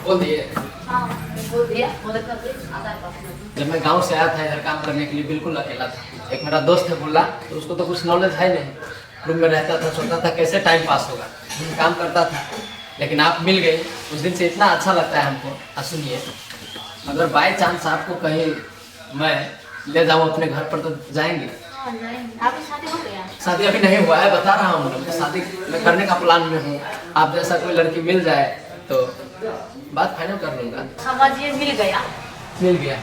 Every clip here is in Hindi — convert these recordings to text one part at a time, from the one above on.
बोल दिए। हाँ बोल दिया। जब मैं गांव से आया था इधर काम करने के लिए बिल्कुल अकेला था। एक मेरा दोस्त है बुल्ला, तो उसको तो कुछ नॉलेज है नहीं, रूम में रहता था, सोचता था कैसे टाइम पास होगा, काम करता था। लेकिन आप मिल गए, उस दिन से इतना अच्छा लगता है हमको। सुनिए, अगर बाय चांस आपको कहीं मैं ले जाऊँ अपने घर पर तो जाएंगे? आपकी शादी हो गया? शादी अभी नहीं हुआ है, बता रहा हूँ, शादी मैं करने का प्लान में हूँ। आप जैसा कोई लड़की मिल जाए तो बात फाइनल कर लूँगा। समझिए मिल गया। मिल गया।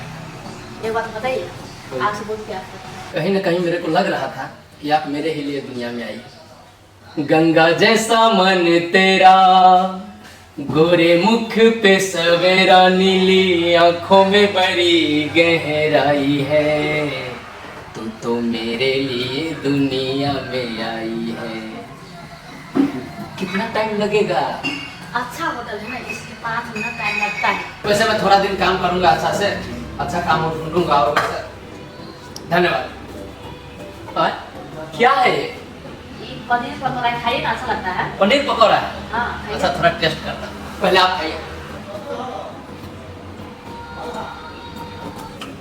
एक बात बताइए, आपसे बोल क्या? कहीं ना कहीं मेरे को लग रहा था कि आप मेरे ही लिए दुनिया में आई। गंगा जैसा मन तेरा, गोरे मुख पे सवेरा, नीली आंखों में बड़ी गहराई है, तू तो मेरे लिए दुनिया में आई है। कितना टाइम लगेगा? अच्छा होटल है ना, इसके 5 मिनट टाइम लगता है। वैसे मैं थोड़ा दिन काम करूंगा, अच्छा काम ढूंढूंगा। और धन्यवाद। और क्या है ये? पनीर पकौड़ा खाइए ना, अच्छा लगता है। पनीर पकौड़ा है? हाँ अच्छा, थोड़ा टेस्ट करता हूँ, पहले आप खाइए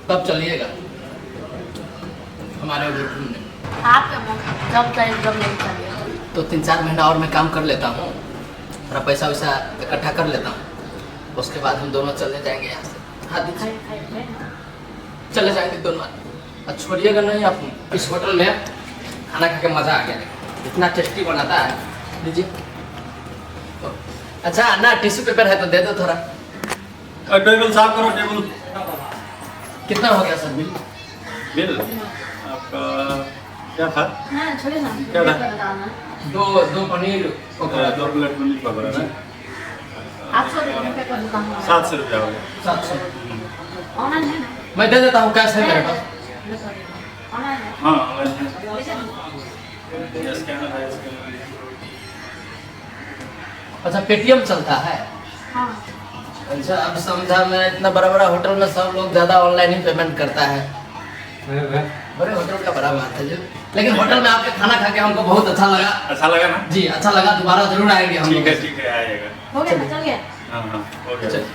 तब चलिएगा हमारे उधर घूमने। आपके मन जब चाहे जब नहीं चाहिए। तो 3-4 महीना और मैं काम कर लेता हूँ, थोड़ा पैसा वैसा इकट्ठा कर लेता हूँ, उसके बाद हम दोनों चले जाएंगे यहाँ से। हाँ दीजिए, चले जाएंगे दोनों। अब छोड़िएगा नहीं आप। इस होटल में खाना खा के मज़ा आ गया, इतना टेस्टी बनाता है। लीजिए। अच्छा ना, टिश्यू पेपर है तो दे दो थोड़ा। टेबल साफ करो, टेबल। कितना हो गया सर बिल? बिल आपका क्या था? हाँ छोड़िए ना, क्या था? दो पनीर पकौड़ा, 2 प्लेट पनीर पकौड़ा ना। 800 का दुकान है। 700 रुपया हो गया। 700। ऑनलाइन है ना? मैं दे देता हूँ, कैश है मेरे पास। ऑनलाइन है। हाँ ऑनलाइन है, स्कैनर है, स्कैनर। अच्छा, पेटीएम चलता है? हाँ। अच्छा, अब समझा मैं। इतना बड़ा बड़ा होटल में सब लोग ज़्यादा ऑनलाइन ही पेमेंट करता है। बड़े होटल का बड़ा बात है जी। लेकिन होटल में आपके खाना खा के हमको बहुत अच्छा लगा। अच्छा लगा ना? जी अच्छा लगा, दोबारा जरूर आएंगे हम लोग। ठीक है आइएगा। हो गया ना, चल गया। हाँ हो गया। चलिए।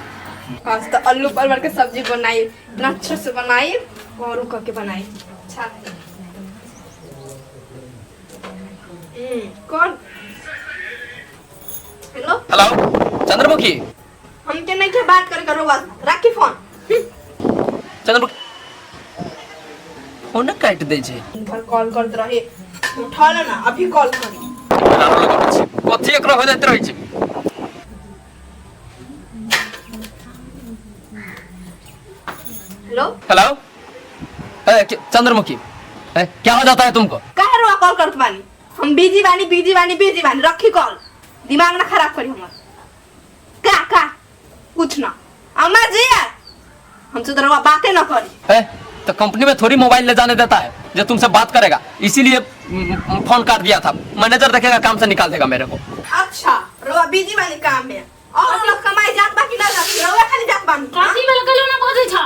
आज तो आलू परवल की सब्जी बनाई, इतना अच्छे से बनाई और रुक के बनाई। अच्छा कौन? Hello hello Chandramukhi. हम के नहीं के बात कर करो, बस राखी फोन। चंद्रमुखी फोन काट दे छे। घर कॉल करते रहे, उठा लो ना, अभी कॉल करी। कथी एकरा हो जाते रहे छे। हेलो हेलो चंद्रमुखी, क्या हो जाता है तुमको? काहे रो कॉल करत बानी? हम बिजी बानी, रखी कॉल। दिमाग ना खराब करी हमर। का कुछ ना अम्मा जी, हमसे तो रवा बातें ना करी। तो कंपनी में थोड़ी मोबाइल ले जाने देता है जो तुमसे बात करेगा, इसीलिए फोन काट दिया था। मैनेजर देखेगा, काम से निकाल देगा मेरे को। अच्छा रवा बिजी वाली काम में और हम लोग कमाई जात बाकी ना जाती, रवा खाली जात बानी। काशी में लगलो ना बोझे छा।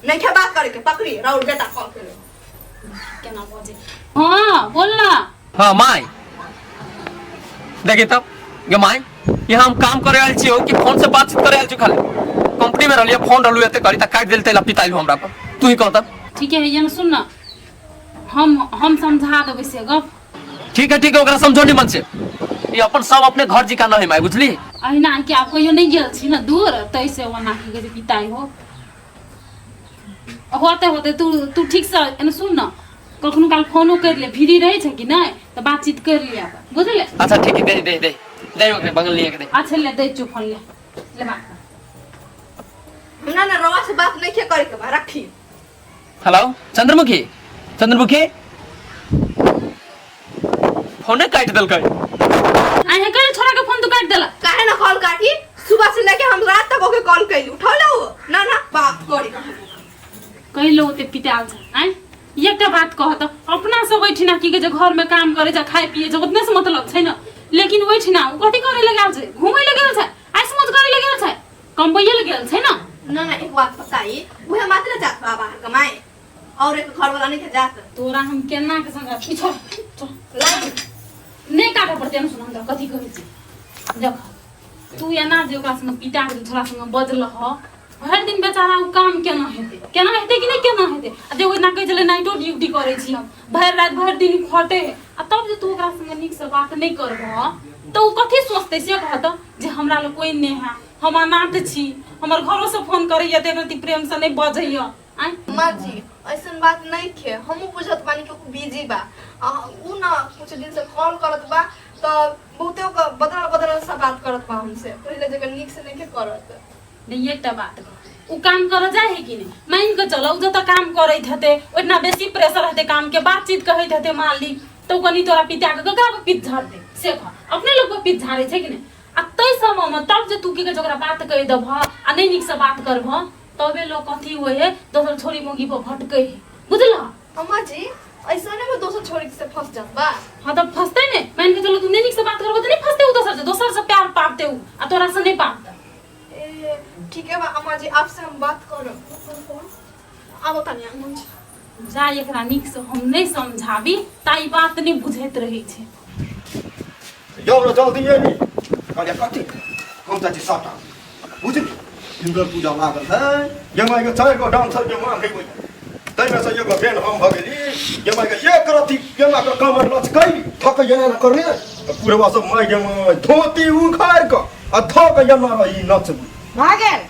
नहीं के बात करे के पकड़ी राउल बेटा कॉल करे। केना बोझे? हां बोल ना। हाँ माई, देखिए तब ये माई, यहाँ हम काम करे आयल छियो कि फोन से बातचीत करे आयल छियो? खाली कंपनी में रहलिए, फोन रहलु एते करी त काट देलते ला पिताइलु हमरा पर। तू ही कह तब। ठीक है, ये सुन ना, हम समझा देबे से गप। ठीक है ओकरा समझो नहीं मन से। ये अपन सब अपने घर जी का नहीं माई, बुझली? अहिना कि आप कहियो नहीं गेल छी ना दूर, तैसे वना के जे पिताई हो होते तू ठीक से एने सुन ना, कखनो काल फोनो कर ले, फ्री रहे छै कि नहीं तो बातचीत कर लिया, बुझले? अच्छा ठीक है, दे ओकरे बगल लिए के दे। अच्छा ले दे, चुप फोन ले बात कर। ना रवा से बात नहीं के करे के बा, रखी। हेलो चंद्रमुखी फोन काट देलकै। आहे करे छोरा के फोन तो काट देला। काहे ना कॉल काटी? सुबह से लेके हम रात तक ओके कॉल कैली, उठा लो ना बात करी। कहलो ते पिताल छ आइ एकटा बात कह त, अपना सब बैठिना कि के जे घर में काम करे जा, खाए पिए जा, उतने से मतलब छैन। लेकिन बैठिना कथि करे लगल छै? घुमै लगल छै, आइ समझ करे लगल छै, कमबैया लगल छै ना। ना एक बात बताई, उहे मात्र जात बा बाहर कमाए और एक घर वाला नहीं के जात। तोरा हम केना के समझा पीछो लाइन नहीं काटा पड़ते, हम सुन हम कथि कहै छी देख। तू एना जे ओकरा संग पिटा के छोरा संग बजल ह हर दिन बेचारा उ काम केना हेतै कि नहीं केना हेतै आ जे ओना कहै छलै नाइटो ड्यूटी करै छी हम भरि रात भरि दिन खटे आ तब जे तू ओकरा संग नीक से बात नहीं करबह तो उ कथि सोचतै से कहत जे हमरा ल कोई नहीं है हम अनाथ छी हमर घरो से फोन करैया देवती प्रेम से नहीं बजैया आय अम्मा जी ऐसन बात नहीं थे हमहू बुझत बानी कि उ बिजी बा उ ना कुछ दिन से कॉल करत बा तो बहुते बदल सा बात करत बा हमसे पहले जगह नीक से नहीं करत नहीं एकटा बात उ काम कर जाए है कि नहीं मान के चलो जो तो काम करैत हते ओतना बेसी प्रेशर हते काम के बातचीत कहैत हते मालिक तो कनी तोरा पिता के ककरा पे पीठ झाड़ते से कह अपने लोग पे पीठ झाड़े छै कि नहीं आ तै समय में तब जे तू के जकरा बात कह दब आ नहीं निक से बात करब तबे लोग कथी होय है दोसर छोरी मोगी पर भटकै है बुझल अम्मा जी ऐसा में दोसर छोरी से फंस जात बा हां तो फंसते ने मान के चलो तू नहीं निक से बात करब तो नहीं फंसते उ दोसर से प्यार पाते उ आ तोरा से नहीं पाते ठीक है बा अम्मा जी आपसे हम बात करो आबो तनी अम्मा जी जा एकरा निक से हम नहीं समझाबी ताई बात नहीं बुझैत रही छे जाओ जल्दी ये नहीं कहलिए कथी हम त साटा बुझ इंद्र पूजा लागल है यमा के 4 गो डांसर के मां गई तै में से एगो बेन हम भ गेली यमा के एक रति यमा के कमर लचकई थक जना न करने पूरे वास माय यमा धोती उखाड़ के आ थक यमा रही नचबू भागेल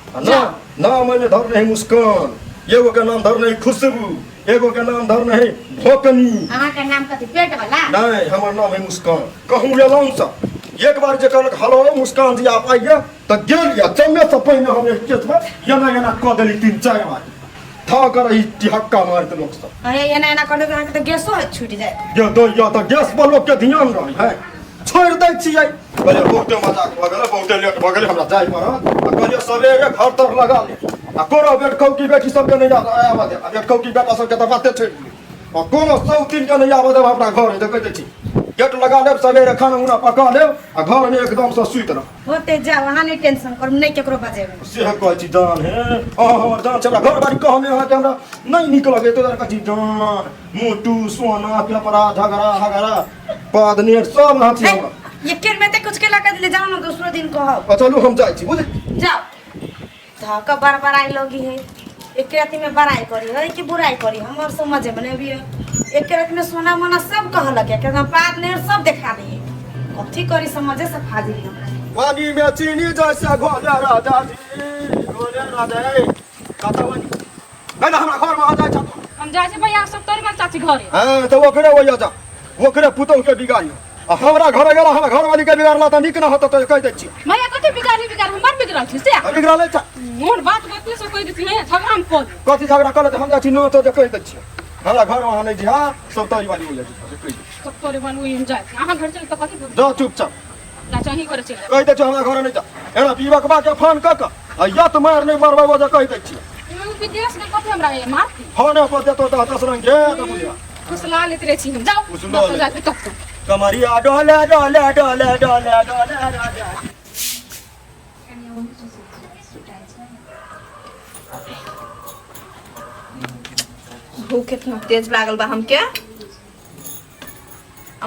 ना मैंने धर नहीं मुस्कान एगो के नाम धर नहीं खुशबू एगो के नाम धर नहीं भोकनी अहाँ के नाम कथी पेट वाला नहीं हमर नाम है मुस्कान कहूँ एलौं सा एक बार जे कहलक हेलो मुस्कान जी आप आइए तो गेल या चलने से पहले हम एक केस में यना कह देली 3-4 बार था कर ई हक्का मारते लोग सब अरे एना कर दे तो गैसो छूट जाए ये तो या तो गैस पर लोग के ध्यान रही है छोड़ दै छियै कहलिए बहुते मजाक भ गेलै बहुते लेट भ गेलै हमरा जाय पड़त आ कहलिए सवेरे घर तर लगा ले आ कोनो बेट कौकी बेटी सबके नहीं आबा दे आ बेट कौकी बेटा सबके तो बाते छोड़ दियौ आ कोनो सौतीन के नहीं आबा दे अपना घर देखै दै छी गेट लगा लेब सवेरे खाना उना पका लेब आ घर में एकदम से सुइत रह होते जाओ अहाँ नहीं टेंशन करू नहीं केकरो बजेबे से कहै छी जान हे हमर जान छै घर बाड़ी कहमे अहाँ के हमरा नहीं नीक लगे तो कहै छी जान मोटू सोना पेपरा झगड़ा पादनेर सब ना छी हमरा ये केर में ते कुछ के लगा दिले जाओ ना दूसरो दिन कहो चलू हम जाइ छी बुझ जाओ धक्का बार आई लोगी है एक रात में बड़ाई करी है कि बुराई करी हमर समझ में नहीं भी एक रात में सोना मोना सब कहलक है कि पाद ने सब दिखा दिए कथी करी समझे से फाजिल पानी में चीनी जैसे घोले राजा जी घोले राजा कता बनी पहले हमरा घर में आ जाय छ हम जाय छै भैया सब तोरी में चाची घरे हां तो ओकरे होइया जा ओकरे पुतौ के बिगाड़ियो आ हमरा घर गेला हमरा घर वाली के बिगाड़ला त निक न होत त कह दै छी भैया कथी बिगाड़ हमर बिगड़ल छै से बिगाड़ले छ मोर बात बतले से कह दै छी झगड़ा में पड़ कथी झगड़ा करले त हम जा छी न तो कह दै छी हमरा घर वहां नहीं जी हां सब तोरी वाली होइया जी सब तोरे बनू हम जाय अहाँ घर चल त कथी जा चुपचाप ना चाही करे छै कह दै छी हमरा घर नहीं जा एना पीवा के बाद फोन क आ या त मार नहीं मारबा वजह कह दै छी विदेश में कथी हमरा ये मारती फोन पर देतो त 10 रंग के त बुझिया कुसला लेत रे छी हम जाओ कुसला तो जाके तक कमरिया डोले डोले डोले डोले डोले राजा भूख कितना तेज लागल बा हमके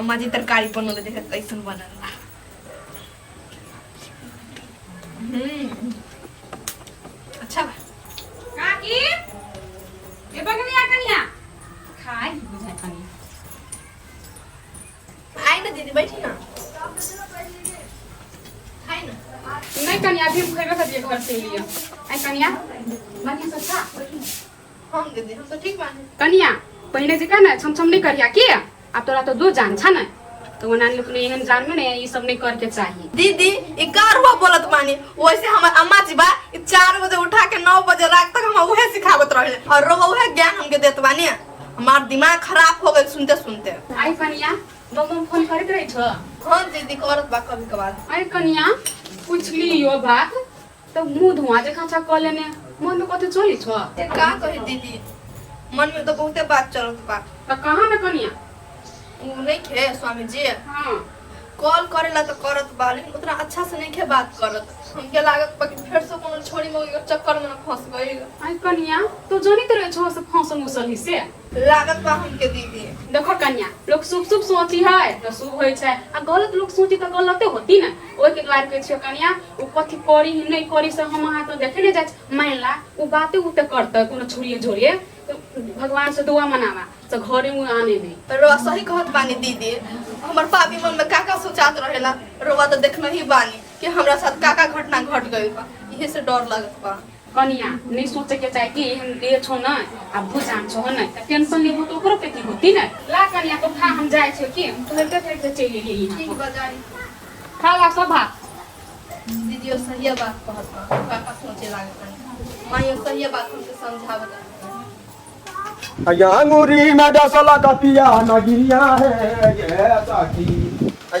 अम्मा जी तरकारी बनल देखे कैसन बनल बा अच्छा बा काकी ए बगलिया कनिया खाई बुझाय कनिया आई ना दीदी बैठी ना खाई ना नहीं कनिया अभी हम खेबे कर घर से लिया आई कनिया बढ़िया से खा हम दीदी हम तो ठीक बानी कनिया पहिने जे का ना छम नहीं करिया के अब तोरा तो दो जान छ ना तो वनान लोग ने एहन जान में ने ये सब नहीं करके चाहिए दीदी ई कारवा बोलत बानी वैसे हमर अम्मा जी बा 4 बजे उठा के 9 बजे रात तक हम उहे सिखावत रहले और रोवा उहे ज्ञान हमके देत बानी हमार दिमाग खराब हो गइल सुनते सुनते आई कनिया बम फोन करत रही छ हां दीदी करत बा कभी कभार आई कनिया पूछली यो बात तो मुंह धुआ जे खाचा क लेने मन में कथि चली छ का कही दीदी मन में तो बहुते बात चलत बा त कहां न कनिया उ नहीं खे स्वामी जी हां कॉल करेला तो करत बा लेकिन उतना अच्छा से नहीं के बात करत हमके लागत बा कि फिर से कोनो छोरी मोगी के चक्कर में ना फंस गई आई कन्या तो जानी तो रहे छो से फंसल मुसल से लागत बा हमके दीदी देखो कन्या लोग शुभ शुभ सोची है तो शुभ होय छै आ गलत लोग सोची तो गलते होती ना ओइ के द्वारा कहै छियो कन्या उ कथि करी नहीं करी से हम अहाँ तो देखे नहीं जाय मान ला उ बाते उते करते कोनो छोरिए झोरिए भगवान से दुआ मनावा से घरे में आने दे रोवा सही कहत बानी दीदी हमर पापी मन में काका सोचात रहेला रोवा तो देखना ही बानी कि हमरा साथ काका घटना घट गई बा इहे से डर लागत बा कन्या नहीं सोचे के चाहे कि हम दे छो ना आ बुझान छो ना टेंशन लेबो तो ओकरो पे की होती ना ला कन्या तो खा हम जाय छै कि हम तुरंत फेर चली गेली ठीक बजाई खा ला सब भात दीदी सही बात कहत बा काका सोचे लागत माई सही बात हमके समझावत अंगूरी में डसला का पिया नगिया है ये साथी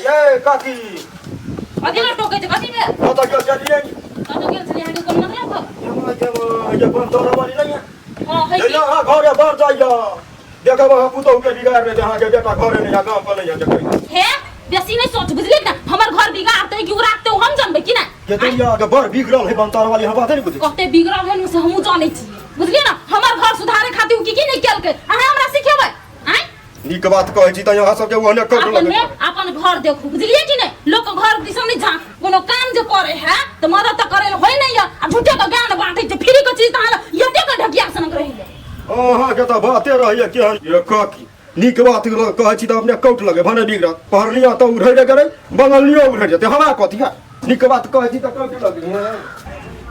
ये काकी कथी ला टोकै छ कथी में पता क्यों चलिए कतो गेल छली हां कोन मतलब ये बंदर वाली नहीं है हां है ये यहाँ घर बाहर जाइए देखो वहाँ पुतौ के बिगाड़ रहे जहाँ के बेटा घर नहीं गाँव पर नहीं जाते हे बेसी नहीं सोच बुझली ना हमर घर बिगाड़ते कि उराते हम जानबे कि ना ये तो ये आगे बड़ बिगड़ल है बंदर वाली हम बात नहीं बुझे कते बिगड़ल है से हमहु जानै छी बुझलिए ना हमर घर सुधारे खातिर की नहीं केलकै अहाँ हमरा सिखेबै आइ नीक बात कहै छी त यहाँ सब के ओहने कर लगे अपन घर देखू बुझलिए कि नहीं लोग के घर दिस नहीं जा कोनो काम जे करे है तो मदद त करे होय नहीं आ झूठे के ज्ञान बांटै छै फ्री के चीज त यते के ढकिया सनक रही अहाँ के त बाते रहिए के ये काकी नीक बात कहै छी त अपने कौट लगे भने बिगड़ पहरलिया त उड़ै करे बंगलियो उड़ै जते हमरा कथि है नीक बात कहै छी त कौट लगे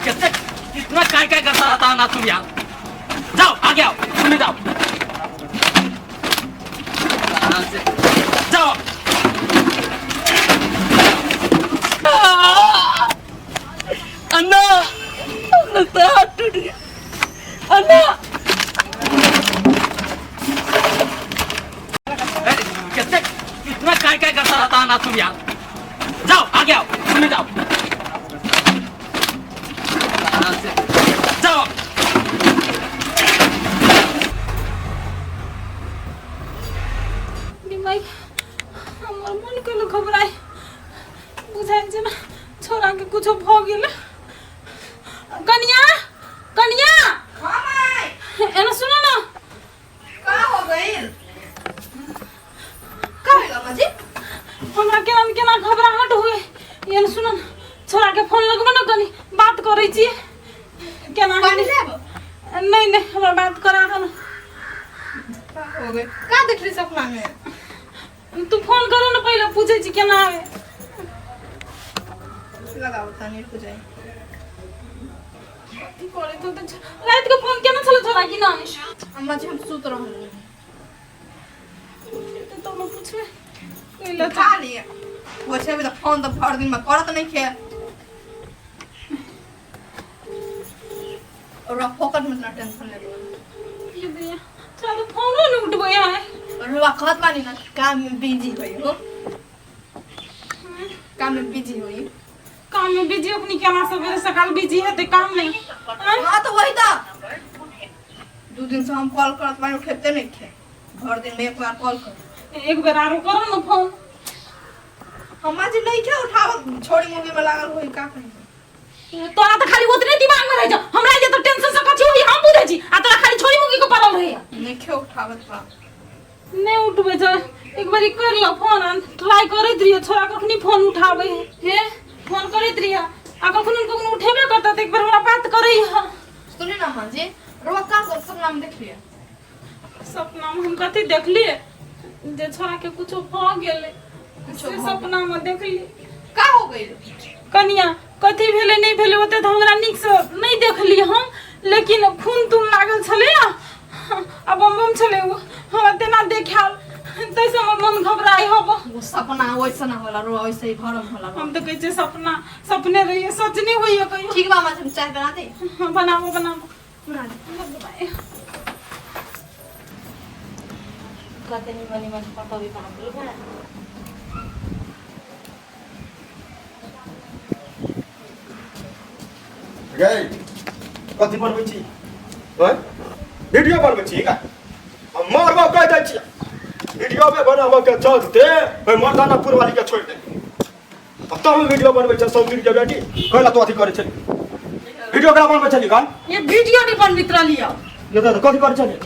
कितना काय काय करता रहता ना तुम यहाँ जाओ आगे आओ सुन जाओ जाओ अन्ना अन्ना तो हाथ टूट गया अन्ना कितना काय काय करता रहता ना तुम यहाँ जाओ आगे आओ सुन जाओ जाओ दिमाग हमर मन के घबराई बुझाइ छै ना छोरा के कुछो भ गेल कन्या कन्या हां माई एना सुनो ना का हो गइल का होगा माजी हमरा केना घबराहट होए ये सुनो ना छोरा के फोन लगबो ना कनी बात करै छी केना पानी लेब नहीं नहीं हमरा बात करा दो ना का हो गइल का देख रही सपना में तू फोन करो ना पहले पूछे छी केना आवे लगाओ थाने को जाए की करे तो रात के फोन केना चले छोरा की ना अम्मा जी हम सुत रहल तो मैं पूछबे पहले खा लिए वो छे भी तो फोन तो भर दिन में करत नहीं खे और फोकट में ना टेंशन ले ये दिया चलो फोन न उठबे है और रुआ कहत बानी ना काम में बिजी होई हो काम में बिजी होई काम में बिजी अपनी केना सवेरे सकाल बिजी है ते काम नहीं हां तो वही था 2 दिन से हम कॉल करत बानी उठते नहीं थे भर दिन में एक बार कॉल कर एक बार आरो करो ना फोन अम्मा जी नहीं क्या उठाओ छोड़ी मूवी में लागल होई का कहीं तोरा तो खाली उतने दिमाग में रह जा हमरा ये तो टेंशन से कछि होई हम बुझे छी आ तोरा खाली छोरी मुगी को पड़ल रहे नहीं क्यों उठावत बा नहीं उठबे जा एक बारी कर लो फोन ट्राई करैत रहिए छोरा कखनी फोन उठावे हे फोन करैत रहिए आ कखनी कखनी उठेबे करता त एक बार हमरा बात करै है सुनी ना मां जी रुआ का कर सपना में देख लिया सपना में हम कथी देखलिए जे छोरा के कुछो भ गेले से सपना में देखली का हो गइल कनिया कथी भेले नहीं भेले ओते तो हमरा निक से नहीं देखली हम लेकिन खून तुम लागल छले अब बम छले हम तेना देखाल तैसे हमर मन घबराई होबो वो सपना वैसा ना होला रुआ वैसे ही भरम होला हम तो कहै सपना सपने रहिए सच नहीं होइए कहियो ठीक बा मां हम चाय बना दे बनाबो बना दे कहते नहीं मनी मन फोटो भी बना दे गई कथि बनबै छी हैं वीडियो बनबै छी का हम मारबो कह दै छी वीडियो में बनाबो के चलते ओइ मर्दानापुर वाली के छोड़ दे अब तो हम वीडियो बनबै छ सब वीडियो रेडी कहला तो अथी करे छ वीडियो करा बनबै छली का ये वीडियो नहीं बन मित्र लिया ये तो कथी करे छली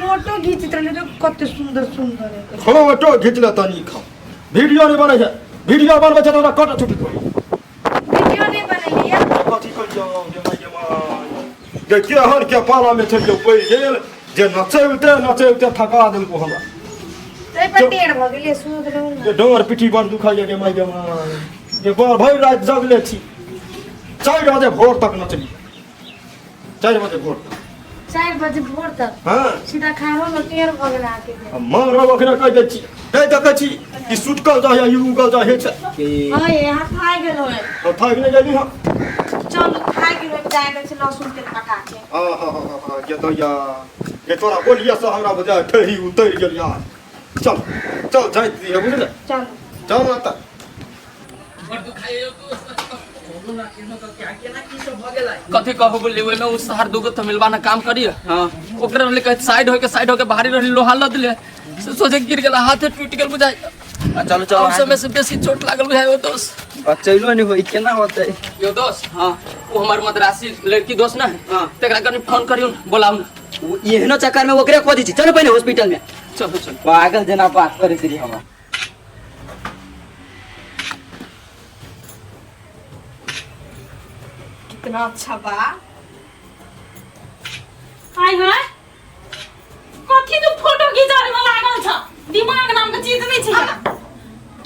फोटो खींचित रहे जो कते सुंदर सुंदर है फोटो घिच ले तनी खा वीडियो नहीं बनै छै वीडियो बनबै छ त कट छुटी पड़ी वीडियो नहीं बन लिया कथी कर जाओ जे केहन के पाला में छै के पड़ गेल जे नचैते थका देलको हमरा ते पर टेढ़ भ गेले सूद रहू जे डोर पिठी बड़ दुखा जे माय के माय जे बड़ भरि रात जगले छी 4 बजे भोर तक नचली 4 बजे भोर 4 बजे भोर तक हां सीधा खानो में टेढ़ भ गेल आके मां रो ओकरा कह दै छी दे देखे छी कि सुटकल जा या युगल जा हे छै हां यहाँ खा गेलो है तो थाक नहीं गेली हम चल खा गेलो जाए के लहसुन के पका के हां ये तो या ये तोरा बोलिया से हमरा बजा ठही उतर गेल यार चल चल जाई दी बुझले चल चल माता कथी कहू बोली ओइमे उ शहर दुगो तो मिलवा ना काम करिए हां ओकरा ले कह साइड होके बाहरी रहली लोहा लद ले से सोचे गिर गेला हाथ टूट गेल बुझाई चलो चलो और समय से बेसी चोट लागल बुझाई ओ दोस्त चलो नहीं होई केना होतै यो दोस्त हां वो हमार मद्रासी लड़की दोस्त ना हां तेकरा कनी फोन करियो बोलाऊ ना एहनो चक्कर में ओकरे खो दी छी चलो पहले हॉस्पिटल में चलो चलो पागल जना बात करे तेरी हम कितना अच्छा बा हाय हाय कथी तू फोटो खिचारे में लागल छ दिमाग नाम के चीज नहीं छै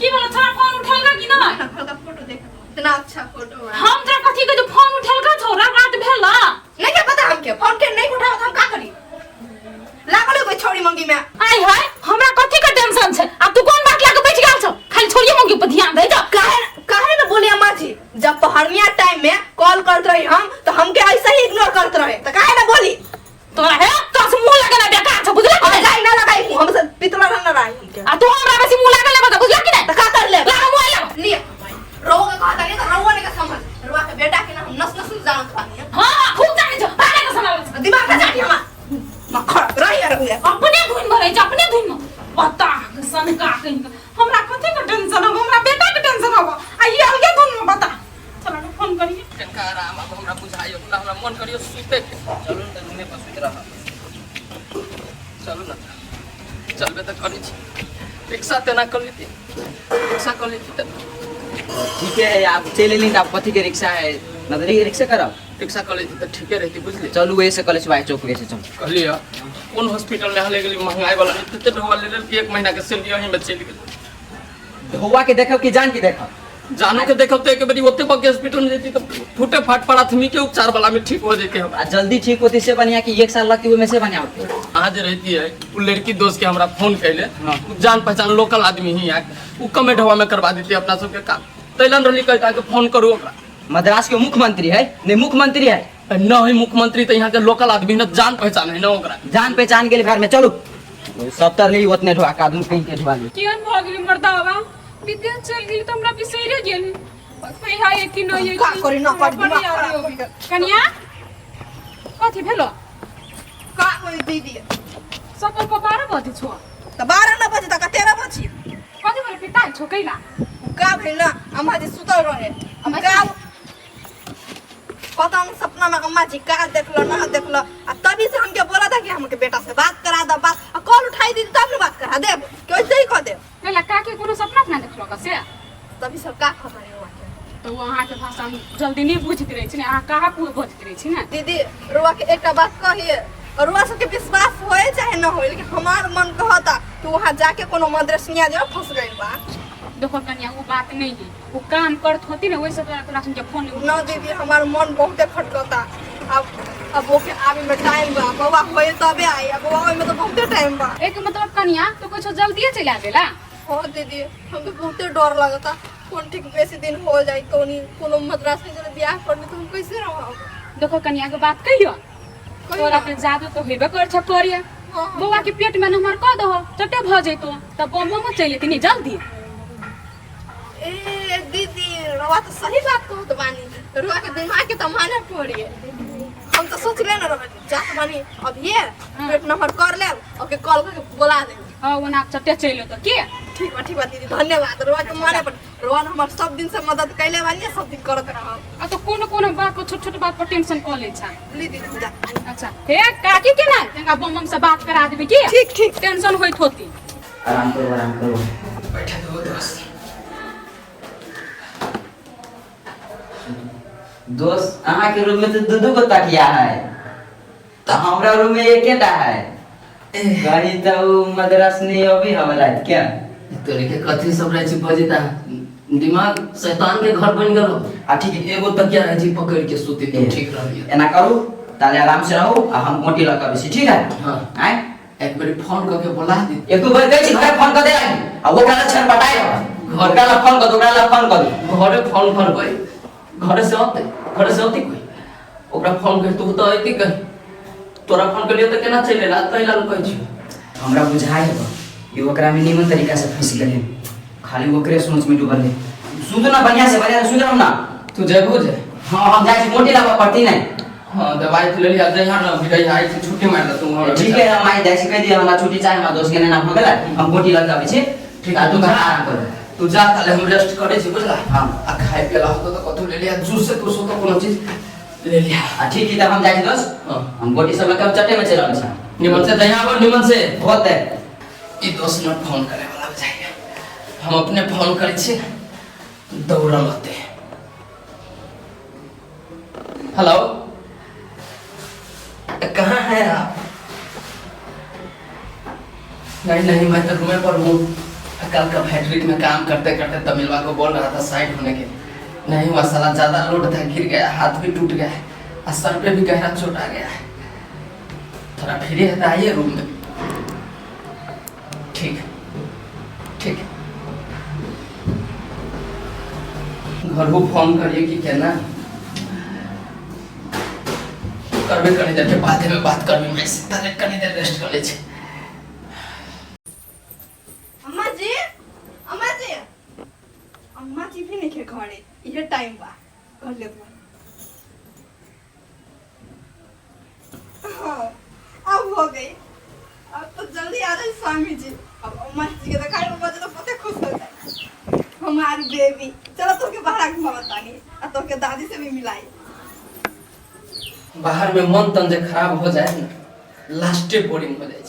की बोल छ फोन उठेलका कि ना का फोटो देख कितना अच्छा फोटो है हम जा कथी के जो फोन उठेलका छोरा बात भेला नहीं क्या पता हमके फोन के नहीं उठाओ तो हम का करी लागल कोई छोरी मंगी में हाय हाय हमरा कथी के टेंशन छै अब तू कोन बात लाके बैठ गेल छ खाली छोरिए मंगी पर ध्यान दे जा काहे ना बोली अम्मा जी जब पहरनिया टाइम में कॉल करत रही हम तो हमके ऐसे ही इग्नोर करत रहे तो काहे ना बोली तोरा है तो से मुंह लगे ना बेकार छ बुझले कि लगाई ना लगाई मुंह हमसे पितला ना रही हमके आ तू हमरा बेसी मुंह लगे ले बता बुझले कि नहीं तो का कर ले लगा मुंह लगा लिए रोग का कहता नहीं तो रोवा ने का समझ रोवा के बेटा के ना हम नस नस जानत बानी हां खूब जाने छ पाले का समझ दिमाग का जाती हमार मखर रही यार हुए अपने धुन में रह जा अपने धुन में बता सन का कहीं हमरा कथी का टेंशन हो हमरा बेटा के टेंशन हो आ ये अलगे धुन में बता चलो ना फोन करिए कनका आराम अब हमरा बुझाइयो ना हमरा मन करियो सुते के चलो ना रूमे पर सुत रहा चलो ना चलबे त करी छी रिक्शा तेना कर लेती रिक्शा कर लेती त ठीक है आप चले लेंगे आप कथी के रिक्शा है ना तो रिक्शा कराओ रिक्शा कर लेती त ठीके रहती बुझली चलू ऐसे कॉलेज भाई चौक से चल कहलिए कौन हॉस्पिटल में हले गेली महंगाई वाला इतने ढोवा ले कि 1 महीना के सैलरी यहीं में चल गेल हुआ के देखो कि जान के देखो जानो के देखब तो एक बारी ओते बके हॉस्पिटल में जेती तो फूटे फाट प्राथमिक के उपचार वाला में ठीक हो जेते हम आ जल्दी ठीक होती से बढ़िया कि 1 साल लगती में से बढ़िया होती आज रहती है वो लड़की दोस्त के हमरा फोन कैले जान पहचान लोकल आदमी ही है वो कमे ढवा में करवा देती अपना सबके काम तैलन रही कहता के फोन करू ओकरा मद्रास के मुख्यमंत्री है नहीं मुख्यमंत्री है न है मुख्यमंत्री तो यहाँ के लोकल आदमी न जान पहचान है न ओकरा जान पहचान के लिए घर में चलो 70 नहीं उतने ढवा का आदमी कहीं के ढवा ले केहन भ गेली मर्दावा विद्या चल गेली त हमरा बिसैरे गेली कोई हाय कि न ये का करी ना कर दिमाग खराब हो गया कनिया कथी भेलो का कोई दीदी सकल को 12 बजे छो तो 12 ना बजे तक 13 बजे कथी बोले पिता छो कैला का भइल ना अम्मा जी सुतल रहे हम का पता नहीं सपना में अम्मा जी का देखलो ना देखलो आ तभी से हमके बोला था कि हमके बेटा से बात करा दो बात कॉल उठाई दी तब ना बात करा दे कैसे ही कह दे कैला का के कोनो सपना ना देखलो का से तभी सब का खबर है तो वहां के भाषा में जल्दी नहीं बुझत रही छी आ कहा पूरा बुझत रही छी ना दीदी रुआ के एक बात कहिए और रुआ सबके विश्वास होए चाहे ना होए लेकिन हमार मन कहता कि वहां जाके कोनो मदरसिया जो फंस गइल बा देखो कन्या वो बात नहीं है वो काम करत होती ना वैसे तोरा के फोन ना दीदी हमार मन बहुत खटकता अब वो के आवे में टाइम बा बाबा होए तबे आई अब बाबा में तो बहुत टाइम बा एक मतलब कन्या तो कुछ जल्दी चला देला हो दीदी हमके बहुत डर लगता कौन ठीक बेसी दिन हो जाए कोनो मद्रास में जब ब्याह करने तो हम कैसे रहब देखो कन्या के बात कहियो तोरा के जादू तो हेबे कर छ करिया बौआ के पेट में नंबर क दहो चटे भ जइतो तब बम्बो में चले तनी जल्दी ए दीदी रवा तो सही बात कहत बानी रवा के दिमाग के तो माने पड़िए हम तो सोच ले ना जात बानी अब ये पेट नंबर कर ले ओके कॉल करके बुला दे हां वो नाक चट्टे चलो तो के ठीक बा दीदी धन्यवाद रोज तो माने पर रोहन हमर सब दिन से मदद कैले बानी सब दिन करत रह आ तो कोनो बात को छोट बात पर टेंशन कर ले छा ली दीदी जा अच्छा हे काकी के ना तंगा बम से बात करा देबे के ठीक टेंशन होइत होती आराम करो बैठे दो दोस्त दोस्त अहाँ के रूम में तो दो गो तकिया है तो हमरा रूम में एकेटा है कहीं तो मद्रास नहीं अभी हमरा क्या तोरे के कथी सब रहे छी बजिता दिमाग शैतान के घर बन गेलो आ ठीक है एगो तकिया रहे छी पकड़ के सुती तो ठीक रहिए एना करू ताले आराम से रहो आ हम मोटी लगा बेसी ठीक है हां आए एक बार फोन करके बुला दी एक बार गई छी घर फोन कर दे आ वो काला छन पटाई घर काला फोन कर दो काला फोन कर दो घरे फोन कर भाई घरे से आते कोई ओकरा फोन कर तू तो आइती कहीं तोरा फोन कर लियो तो केना चले रात पहिला लोग कहै छी हमरा बुझाई है ये ओकरा में निमन तरीका से फंस गए खाली ओकरे सोच में डूबल है सुन ना बढ़िया से सुन रहा ना तू जेबो जे हां हम जाई मोटी लावा पड़ती नहीं हां दवाई तो ले लिया जे यहां ना भिड़ई आई छी छुट्टी मार ले तू हमरा ठीक है हम आई जाई कह दिया हमरा छुट्टी चाहे हमरा दोस्त के नाम हो गेला हम मोटी लगा आबै छी ठीक है तू आराम कर तू जा ताले हम रेस्ट करे छी बुझला हां आ खाए पिला होतो तो कथु ले लिया जूस से तू सो तो कोनो चीज ले लिया ठीक है तब हम जाई दोस्त हम गोटी सब लगा चट्टे में चला छी निमन से दया पर निमन से होत है ई दोस्त न फोन करे वाला बुझाइए हम अपने फोन करे छी दौड़ल होते हेलो कहाँ हैं आप नहीं मैं तो रूम पर हूँ कल का फैक्ट्री में काम करते करते तमिलवा को बोल रहा था साइड होने के नहीं हुआ साला ज्यादा लोड था गिर गया हाथ भी टूट गया और सर पे भी गहरा चोट आ गया है थोड़ा फ्री है तो आइए रूम में ठीक घर को फोन करिए कि कहना करबे कनी देर के बाद में बात करबे मैं पहले कनी देर रेस्ट कर ले छी अम्मा जी भी नहीं के घरे ये टाइम बा कर ले हाँ, अब हो गई अब तो जल्दी आ जाए स्वामी जी अब अम्मा जी के दिखाई में बजे तो पते खुश हो जाए हमारी बेबी चलो तो के बाहर घुमा बतानी और तो के दादी से भी मिलाई बाहर में मन तन जे खराब हो जाए ना लास्टे बोरिंग हो जाए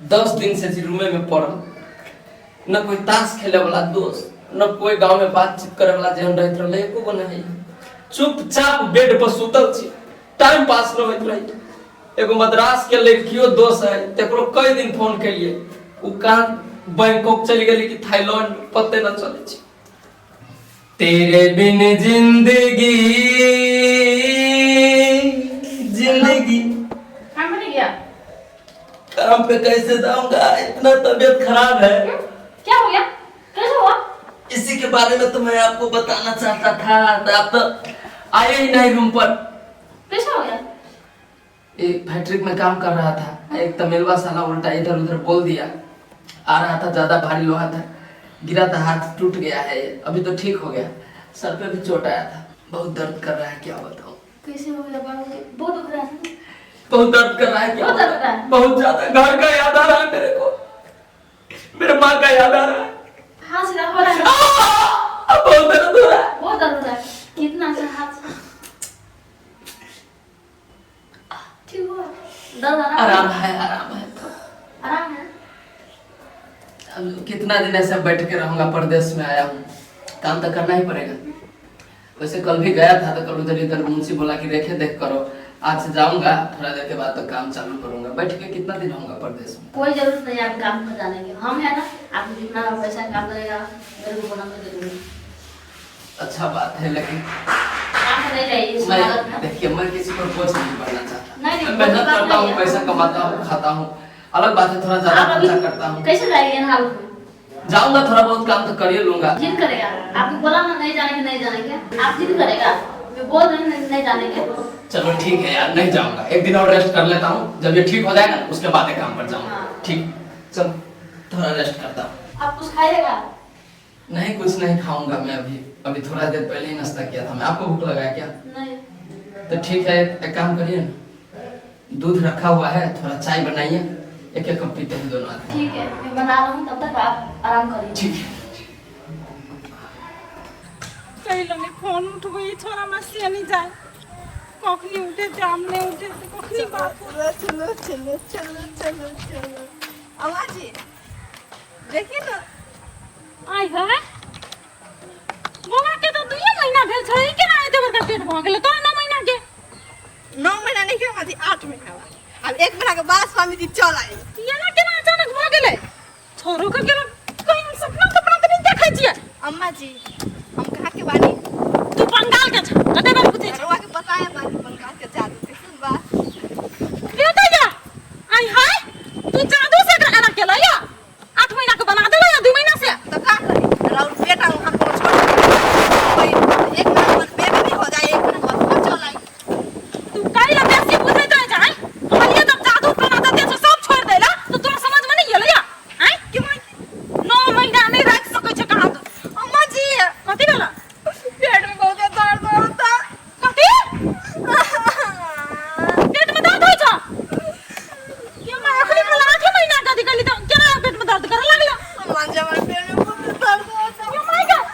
10 दिन से जी रूमे में पड़ल न कोई ताश खेले वाला दोस्त न कोई गांव में बातचीत करे वाला जेहन रहत रहले एको गो नहीं चुपचाप बेड पर सुतल छी टाइम पास न होइत रही एगो मद्रास के लड़कियों दोस्त है तेकरो कई दिन फोन के लिए उ कहां बैंकॉक चली गेली कि थाईलैंड पते न चले छी तेरे बिन जिंदगी काम नहीं गया काम पे कैसे जाऊंगा इतना तबीयत खराब है क्या हो गया कैसे हुआ इसी के बारे में तो मैं आपको बताना चाहता था तो आप तो आए ही नहीं रूम पर कैसे हो गया एक फैक्ट्री में काम कर रहा था एक तमिलवा साला उल्टा इधर उधर बोल दिया आ रहा था ज्यादा भारी लोहा था गिरा था हाथ टूट गया है अभी तो ठीक हो गया सर पे भी चोट आया था बहुत दर्द कर रहा है क्या बताऊं कैसे हो गया बहुत दुख रहा है बहुत दर्द कर रहा है क्या बहुत दर्द कर रहा है? बहुत ज्यादा घर का याद आ रहा है मेरे को मेरे माँ का याद आ रहा है हाथ से हो रहा है बहुत दर्द हो रहा है बहुत दर्द हो रहा है कितना सा हाथ से ठीक हुआ दर्द आराम है तो आराम है अब कितना दिन ऐसे बैठ के रहूंगा परदेश में आया हूँ काम तो करना ही पड़ेगा वैसे कल भी गया था तो कल उधर इधर मुंशी बोला कि देखे देख करो आज से जाऊंगा थोड़ा देर के बाद तो काम चालू करूंगा बैठ के कितना दिन रहूंगा परदेश में कोई जरूरत नहीं आप काम पर जाने की हम है ना आप जितना पैसा काम करेगा मेरे को बना के दे दूंगी अच्छा बात है लेकिन काम नहीं रही स्वागत मैं में देखिए मैं किसी पर बोझ नहीं बनना चाहता नहीं, मैं मेहनत कोई बात करता हूँ नहीं है। पैसा कमाता हूँ खाता हूँ अलग बात है थोड़ा ज्यादा आप अभी खर्चा करता हूँ कैसे जाएंगे ना हाल में जाऊंगा थोड़ा बहुत काम तो कर ही लूंगा जिद करेगा आपको बोला ना नहीं जाने के नहीं जाने के आप जिद करेगा मैं बोल रही हूँ नहीं जाने के चलो ठीक है यार नहीं जाऊंगा एक दिन और रेस्ट कर लेता हूँ जब ये ठीक हो जाएगा उसके बाद ही काम पर जाऊंगा हाँ। ठीक चलो थोड़ा रेस्ट करता हूँ आप कुछ खाइएगा नहीं कुछ नहीं खाऊंगा मैं अभी थोड़ा देर पहले ही नाश्ता किया था मैं आपको भूख लगा है क्या नहीं तो ठीक है एक काम करिए ना दूध रखा हुआ है, थोड़ा चाय बनाइए, एक एक कप पीते हैं दोनों आदमी। ठीक है, मैं बना रहा हूँ, तब तक आप आराम करिए। ठीक है। कहिलो ने फोन उठबै छोरा में से नहीं जाए, कखनी उठे जाम नहीं उठे तो कखनी बात। चलो चलो चलो चलो चलो अम्मा जी देखिए तो आई है बोला के तो 2 महीना भेल छै के ना एते बड़का पेट भ गेल तो 9 महीना के 9 महीना नहीं के माती 8 महीना बा। अब 1 महीना के बाद स्वामी जी चल आए। ये ना केना अचानक भ गेलै छोरो के गेल कहीं सपना तो नहीं देखै छियै। अम्मा जी हम कहाँ के बानी? तू बंगाल के छ कते बार पूछे रवा के बताया बानी बंगाल के जादू के सुन बा। लेते जा आई हाय तू जादू से गाना केला या 8 महीना के बना देला या 2 महीना से तो का करी राउर बेटा वहां को छोड़ कोई 1 महीना बाद बेबी भी हो जाए 1 महीना बाद वो चल आई। तू काई ला बेसी पूछे तो जाए हम ये तब जादू बना देते तो सब छोड़ देला तो तोरा समझ में नहीं गेल या हैं क्यों 9 महीना नहीं रख सकै छ कहां तो। अम्मा जी कथि भेला पेट में बहुत दर्द होता। कथि पेट में दर्द होय छ क्यों मैं आखिरी वाला 8 महीना का दिखली तो केना पेट में दर्द करे लागला। अम्मा जी हमारे पेट में बहुत दर्द होता। ओ माय गॉड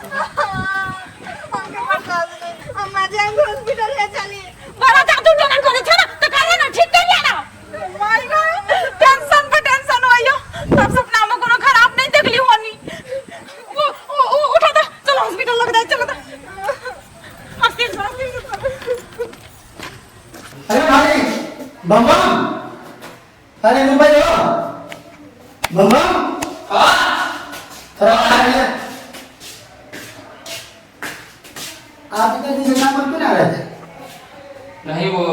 हमके बता दे अम्मा जी हम हॉस्पिटल ले चलिए। बड़ा जादू टोना करे छ ना तो करे ना ठीक कर लेना। माय गॉड टेंशन पे टेंशन होइयो सब सपना में कोनो खराब नहीं देखली होनी। ओ उठा दे चलो हॉस्पिटल लग जाए चलो तो अरे भाई बम बम, अरे मुंबई हो बम बम, थोड़ा आ रहे हैं आप इतने दिन से काम पर क्यों ना रहे थे? नहीं वो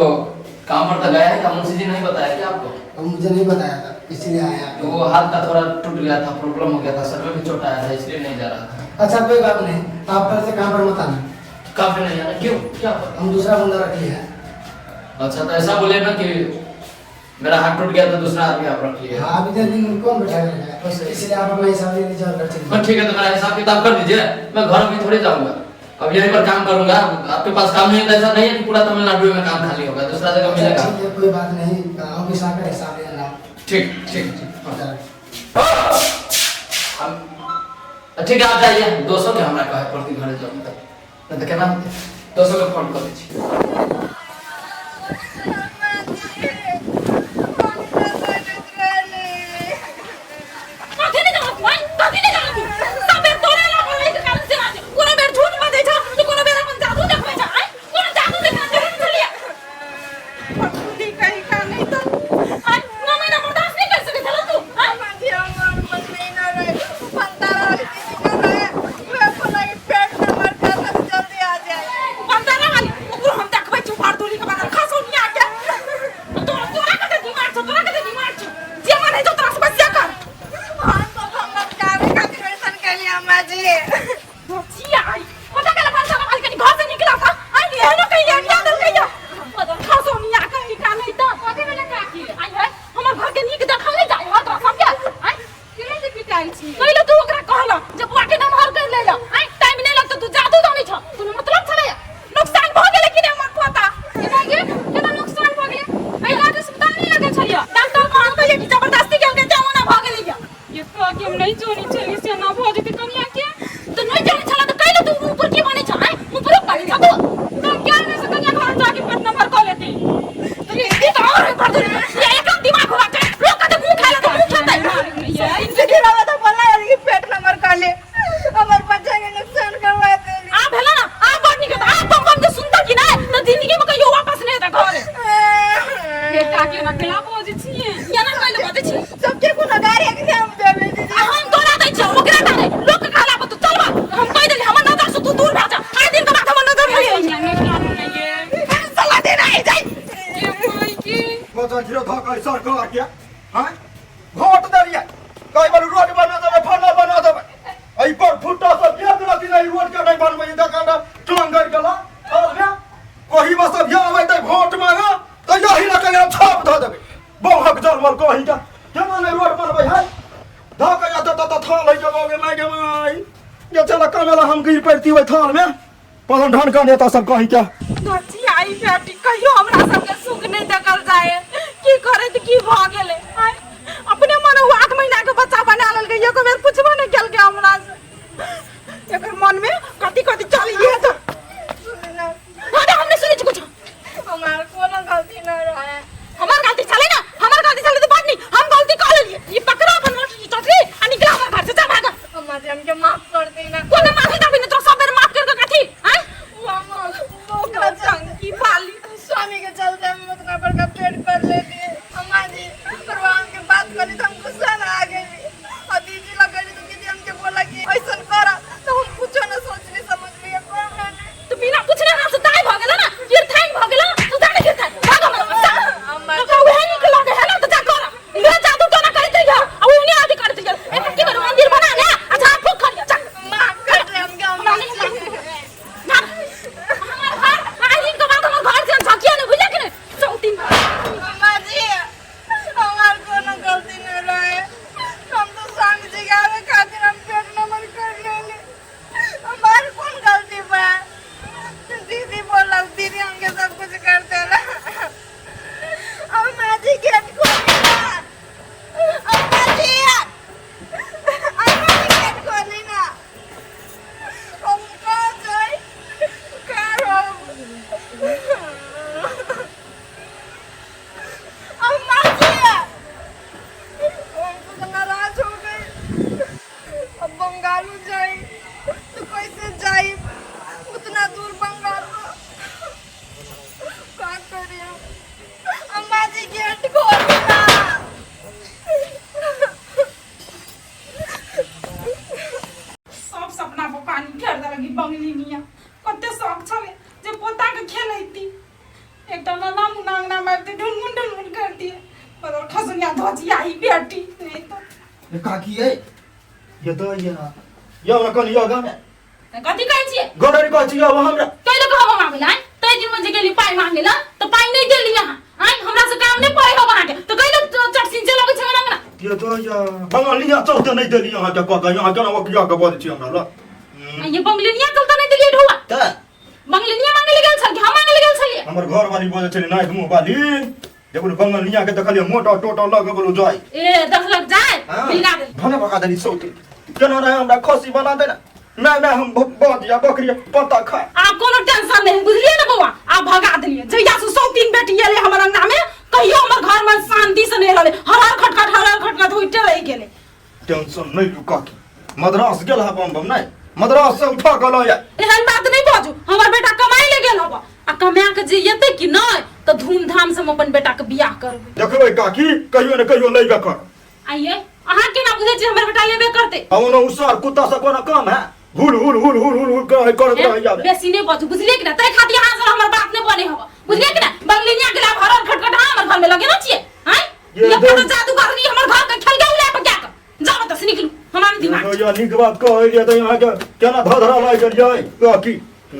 काम पर तो गया है, मुंशी जी नहीं बताया क्या आपको? और मुझे नहीं बताया था इसलिए आया। तो वो हाथ का थोड़ा टूट गया था, प्रॉब्लम हो गया था, सर में भी चोट आया था, इसलिए नहीं जा रहा था। अच्छा कोई बात नहीं, आप कल से काम पर मत आना, काफी नहीं आना क्यों क्या पता? हम दूसरा बंदा रख लिए हैं। अच्छा तो ऐसा बोले ना कि मेरा हाथ टूट गया तो दूसरा आदमी आप रख लिए। हाँ अभी तक दिन कौन बैठाएगा, इसलिए आप अपना हिसाब से रिजर्व कर चलिए। ठीक है तो मेरा हिसाब किताब कर दीजिए, मैं घर भी थोड़ी जाऊंगा, अब यहीं पर काम करूंगा। आपके पास काम नहीं है, ऐसा नहीं है कि पूरा तमिलनाडु में काम खाली होगा, दूसरा जगह मिलेगा। ठीक है कोई बात नहीं, ऑफिस आकर हिसाब ले लेना। ठीक ठीक अच्छा। ठीक है आप जाइए, 200 के हमरा कहे प्रति घर जाऊंगा नहीं तो केना होते 200 के फोन कर दीजिए। नेता सब कहीं क्या आई बेटी कहियो हमरा सबके सुख नहीं देखल जाए की करे त की भ गेले आय अपने मन 8 महीना के बच्चा बना लेल के एको बेर पूछबो नहीं केल के हमरा से एकर मन में कथि कथि चली है तो अरे हमने सुनी कुछ हमार कोनो गलती न रहे। हमार गलती चले ना हमार गलती चले तो बात नहीं हम गलती कर लिए ये पकड़ा अपन मोटी चटरी आ निकला हमार घर से जा भागा अम्मा जी हमके माफ कर देना। कोने माफी ना बिना तो सब मेरे माफ कर के कथि हैं मोकरा चंकी पाली स्वामी के चलते हम उतना बड़का पेट कर ले दिए। अम्मा जी भगवान के बात करी तो हम गुस्सा ना आ गई और दीदी लग गई तो दीदी हमके बोला कि ऐसा करा तो हम कुछ ना सोचली समझली तो बिना पूछने हम से ताई भ गेला ना फिर थाई भ गेला तू जाने के था भागो मत अम्मा तो वह निकल गए है ना तो जा कर ये जादू तो ना करते जा अब उन्हें आदि करते जा एक के बार मंदिर बना ले अच्छा फूक कर जा माफ कर दे हमके। अम्मा जी हमार घर आई दिन के बाद हमार घर से झकिया ने बुझले कि नहीं चौथी अम्मा जी हमार कोनो गलती न रहे। हम तो स्वामी जी के आवे खातिर हम पेट नमन कर लेले। हमार कौन गलती बा? दीदी बोला दीदी हमके सब कुछ कर देला। अम्मा जी गेट खोली ना। अम्मा जी गेट खोली ना। हम कहाँ जाए? कहाँ रहूं? अम्मा जी हम तो नाराज हो गए। अब बंगालू जाए तो कैसे जाए उतना दूर बंगाल क्या करें हम? अम्मा जी गेट खोलो ना। सब सपना पर पानी फेर देलगी बंगली मिया कते शौक छले जे पोता के खेलैती एकटा नाना मुना अंगना मारते ढुनमुन करती पर खसनिया धोजिया ही बेटी नहीं तो ये काकी है ये तो ये हमरा कनी यो गामे कथि कहै छियै गोडरी कहै छी यो हमरा कैले कहब मांगला तै दिन में जे गेली पाई मांगेला तो पाई नहीं देली यहां आइ हमरा से काम नहीं पड़े हो वहां के तो कैले चटसिन चला के छमना अंगना ये तो ये बंगालिया चलते नहीं देली यहाँ के कका यहाँ के ना किया के बोल छी हमरा ला ये बंगलिनिया चलता नहीं देली ढुआ त बंगलिनिया मांगे गेल छल हम मांगे गेल छलिए हमर घर वाली बोले छले नाइ मुंह वाली देखो बंगालिया के देखलिए मोटा टोटा लगे बोलो जाय ए 10 लाख जाए बिना दे भने बका देली सौते केना रहे हमरा खसी बना देना नहीं हम बहुत या बकरी पता खा आप कोनो टेंशन नहीं बुझलिए ना बउआ आप भगा दिलिए जइया से 103 बेटी एले हमर अंगना में कहियो हमर घर में शांति से नहीं रहले हर खटखट उठे रह गेले टेंशन नहीं लू काकी मद्रास गेल हा बम नहीं मद्रास से उठा गलो या एहन बात नहीं बाजू हमर बेटा कमाई ले गेल हबा आ कमा के जे येते कि नहीं तो धूमधाम से हम अपन बेटा के बियाह करबे देखबै काकी कहियो न कहियो लइबे कर आइए अहाँ के ना बुझे छी हमर बेटा लेबे करते औनो उसार कुत्ता से कोनो काम है हुल कर जावे बेसी नहीं बाजू बुझलिए कि ना तै खातिर अहाँ से हमर बात नहीं बने हबा बुझलिए कि ना बंगलिनिया गेला घर खटखट हमर घर में लगे ना छिए हैं ये तो जादू करनी हमर घर के खेल के उला पे क्या कर जाओ तो से निकलू हमारे दिमाग यो निक बात कहलिए त यहाँ के केना धधरा लाग गेल जाय काकी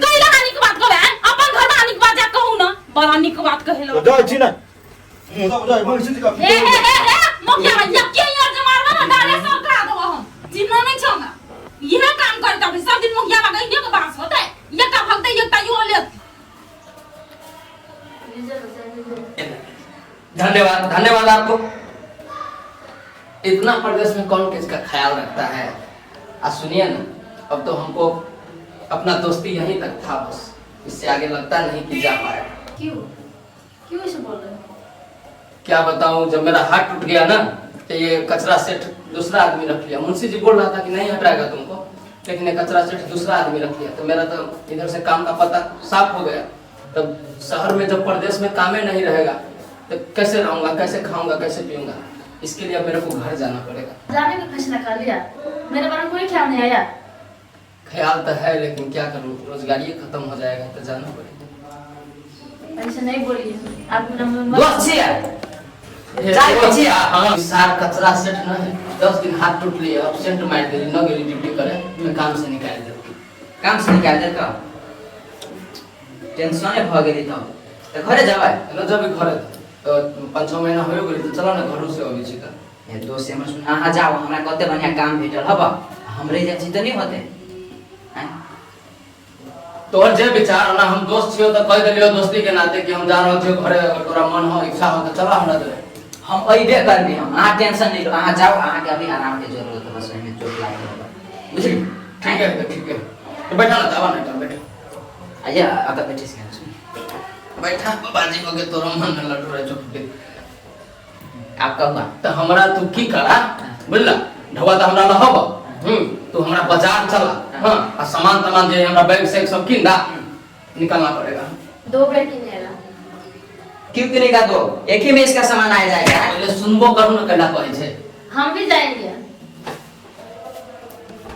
कैला हानि के बात कहबे अपन घर में हानि के बात जा कहू ना बड़ा निक बात कहेला जाय छी ना मुदा जाय मौसी का हे मोकिया यक्के यार जे मारबा ना डाले सब करा दो हम जिन्ना नहीं छंगा यह काम करता है सब दिन मुखिया लगा इन्हीं के पास होता है ये का भगते ये का यो ले धन्यवाद आपको। इतना प्रदेश में कौन किसका ख्याल रखता है। सुनिए ना अब तो हमको अपना दोस्ती यहीं तक था बस इससे आगे लगता नहीं कि जा पाएगा। क्यों ऐसे बोल रहे हो? क्या बताऊं जब मेरा हाथ टूट गया ना तो ये कचरा सेठ दूसरा आदमी रख लिया। मुंशी जी बोल रहा था कि नहीं हटाएगा तुमको लेकिन ये कचरा सेठ दूसरा आदमी रख लिया तो मेरा तो इधर से काम का पता साफ हो गया। तब शहर में जब प्रदेश में काम ही नहीं रहेगा तो कैसे रहूंगा कैसे खाऊंगा कैसे पीऊंगा। इसके लिए अब मेरे को घर जाना पड़ेगा। जाने का फैसला कर लिया? मेरे बारे में कोई ख्याल नहीं आया? ख्याल तो है लेकिन क्या करूं रोजगारी खत्म हो जाएगा तो जाना पड़ेगा। ऐसे नहीं बोलिए आप हाँ सार कचरा सेट न है 10 दिन हाथ टूट लिए एब्सेंट मार दे न गेली ड्यूटी करे मैं काम से निकाल दे का टेंशन भ गेली त घरे जाबा न जब घरे तो 5-6 महीना हो गेली तो चला ना घरों से अभी छी ए दोस्त हमर सुन अहाँ जाओ हमरा कते बढ़िया काम भेटल हबा हमरे जाइ छी त नहीं होते हैं तोहर जे विचार ना हम दोस्त छियो त कह देलियो दोस्ती के नाते कि हम जा रहल छियो घरे, अगर तोरा मन हो इच्छा हो त चला हमरा दे। हम अइबे करबे, हम अहाँ टेंशन नहीं लो, अहाँ जाओ, अहाँ के अभी आराम के जरूरत है, बस में चोट लागल है, बुझली? ठीक है तो ठीक है, तो बैठा ना जावा नहीं बैठा आइए आता बैठे से बैठा बाजी हो के तोरा मन में लड्डू रहे चुप के आप कहूँगा तो हमरा तू की करा बुझला ढवा तो हमरा न होब तू हमरा बाजार चला हां आ सामान तमान जे हमरा बैग से सब किन दा निकलना पड़ेगा। 2 बेर किनेला क्यों किनेगा? दो एक ही में इसका सामान आ जाएगा। पहले सुनबो करू न केला कहै छे। हम भी जाएंगे।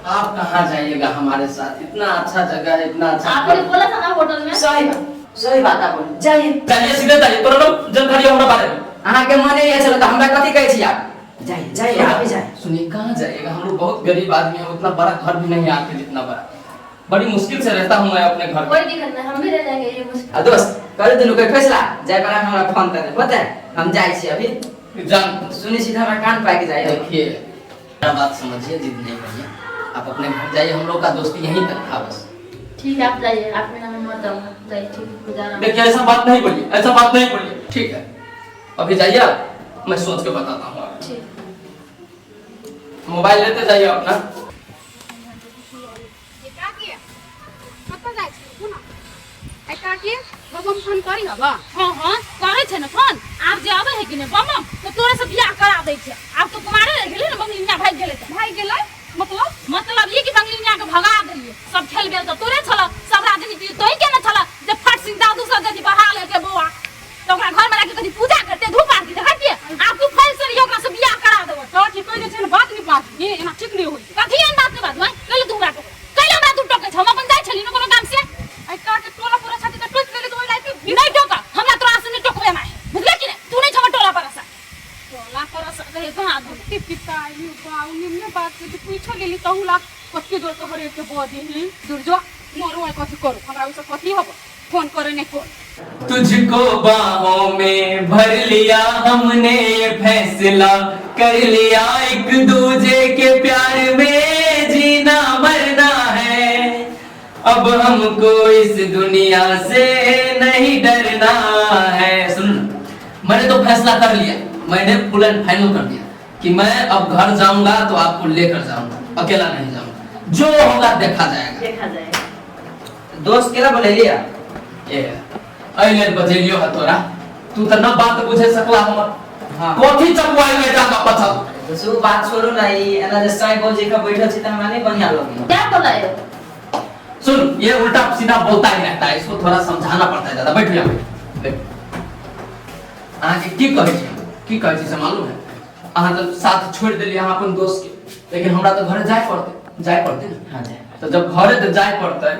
आप कहाँ जाइएगा हमारे साथ? इतना अच्छा जगह है, इतना अच्छा आपने बोला था ना होटल में। सही बात आप बोल जाइए चलिए सीधे जाइए तोरा लोग जानकारी हमरा बारे में अहाँ के मन नहीं चलो तो हमरा कथी कहै छी आप? जाइए जाइए आप ही जाइए। सुनिए कहाँ जाइएगा, हम लोग बहुत गरीब आदमी हैं, उतना बड़ा घर भी नहीं है आपके जितना बड़ा, बड़ी मुश्किल से रहता हूँ मैं अपने घर में। कोई दिक्कत नहीं, हम भी रह जाएंगे ये मुश्किल। दोस्त कर दिनु कोई फैसला जाय पर हमरा फोन कर दे, पता है हम जाय छी अभी जान सुनी सीधा हमरा कान पाके जाइए। देखिए मेरा बात समझिए, जिद नहीं करिए, आप अपने घर जाइए, हम लोग का दोस्ती यहीं तक था बस। ठीक है आप जाइए, आप मेरा नंबर दो जाइए। ठीक गुजारा। देखिए ऐसा बात नहीं बोलिए, ऐसा बात नहीं बोलिए, ठीक है अभी जाइए मैं सोच के बताता हूँ आपको। ठीक मोबाइल लेते जाइए अपना। फोन करी हबा हां हां करे छ न फोन आप जे आवे है कि ने बम तो तोरा से बियाह करा दे छै। आप तो कुमारे रह गेले न, बंगलिया भाग गेले मतलब ये कि बंगलिया के भगा देलिए, सब खेल बेल तो तोरे छला, सब राजनीति तोही के न छला जे फट सिंह दादू सब जदी बहा ले के बौआ तो ओकरा घर में लाके कदी पूजा करते धूप आरती देखतिए। आप तू फैल से लियो ओकरा से बियाह करा देबो तो ठीक कह दे छै न, बात नहीं बात ये एना ठीक नहीं होई कथि एन बात के बात भाई ले तू हमरा कैला हमरा तू टोके छ, हम अपन जाय छली न कोनो काम से आई काट के टोला पूरा छाती के टोक देले तो ओइ लाइक नहीं टोका हमरा तोरा से नहीं टोकबे माय बुझले कि नहीं? तू नहीं छमा टोला परसा कहे कहां धरती पिता यू बाऊ निम्न बात के तू पूछो लेली कहूला कथि जोर तो हरे के बोदी ही दूर जो मोरो कथि करू हमरा उसे कथि हबो फोन करे ने को। तुझको बाहों में भर लिया हमने ये फैसला कर लिया, एक दूजे के प्यार में जीना मरना है, अब हमको इस दुनिया से नहीं डरना है। सुन मैंने तो फैसला कर लिया, मैंने फुल एंड फाइनल कर दिया कि मैं अब घर जाऊंगा तो आपको लेकर जाऊंगा, अकेला नहीं जाऊंगा, जो होगा देखा जाएगा। दोस्त केला बोले लिया ये अइले बजेलियो ह तोरा तू त न बात बुझे सकला हमर। हां कोठी चपवाई में जाका पछल तो सु बात छोड़ो ना, ई एना जे साई बोल जे का बैठल छी त हमरा नहीं बढ़िया लगे। क्या बोला है? सुन ये उल्टा सीधा बोलता ही रहता है, इसको थोड़ा समझाना पड़ता है ज्यादा। बैठ जा आहा की कहै छी से मालूम है? आहा तो साथ छोड़ देली आहा अपन दोस्त के, लेकिन हमरा तो घर जाय पड़ते ना। हां जाए तो जब घरे तो जाय पड़ते,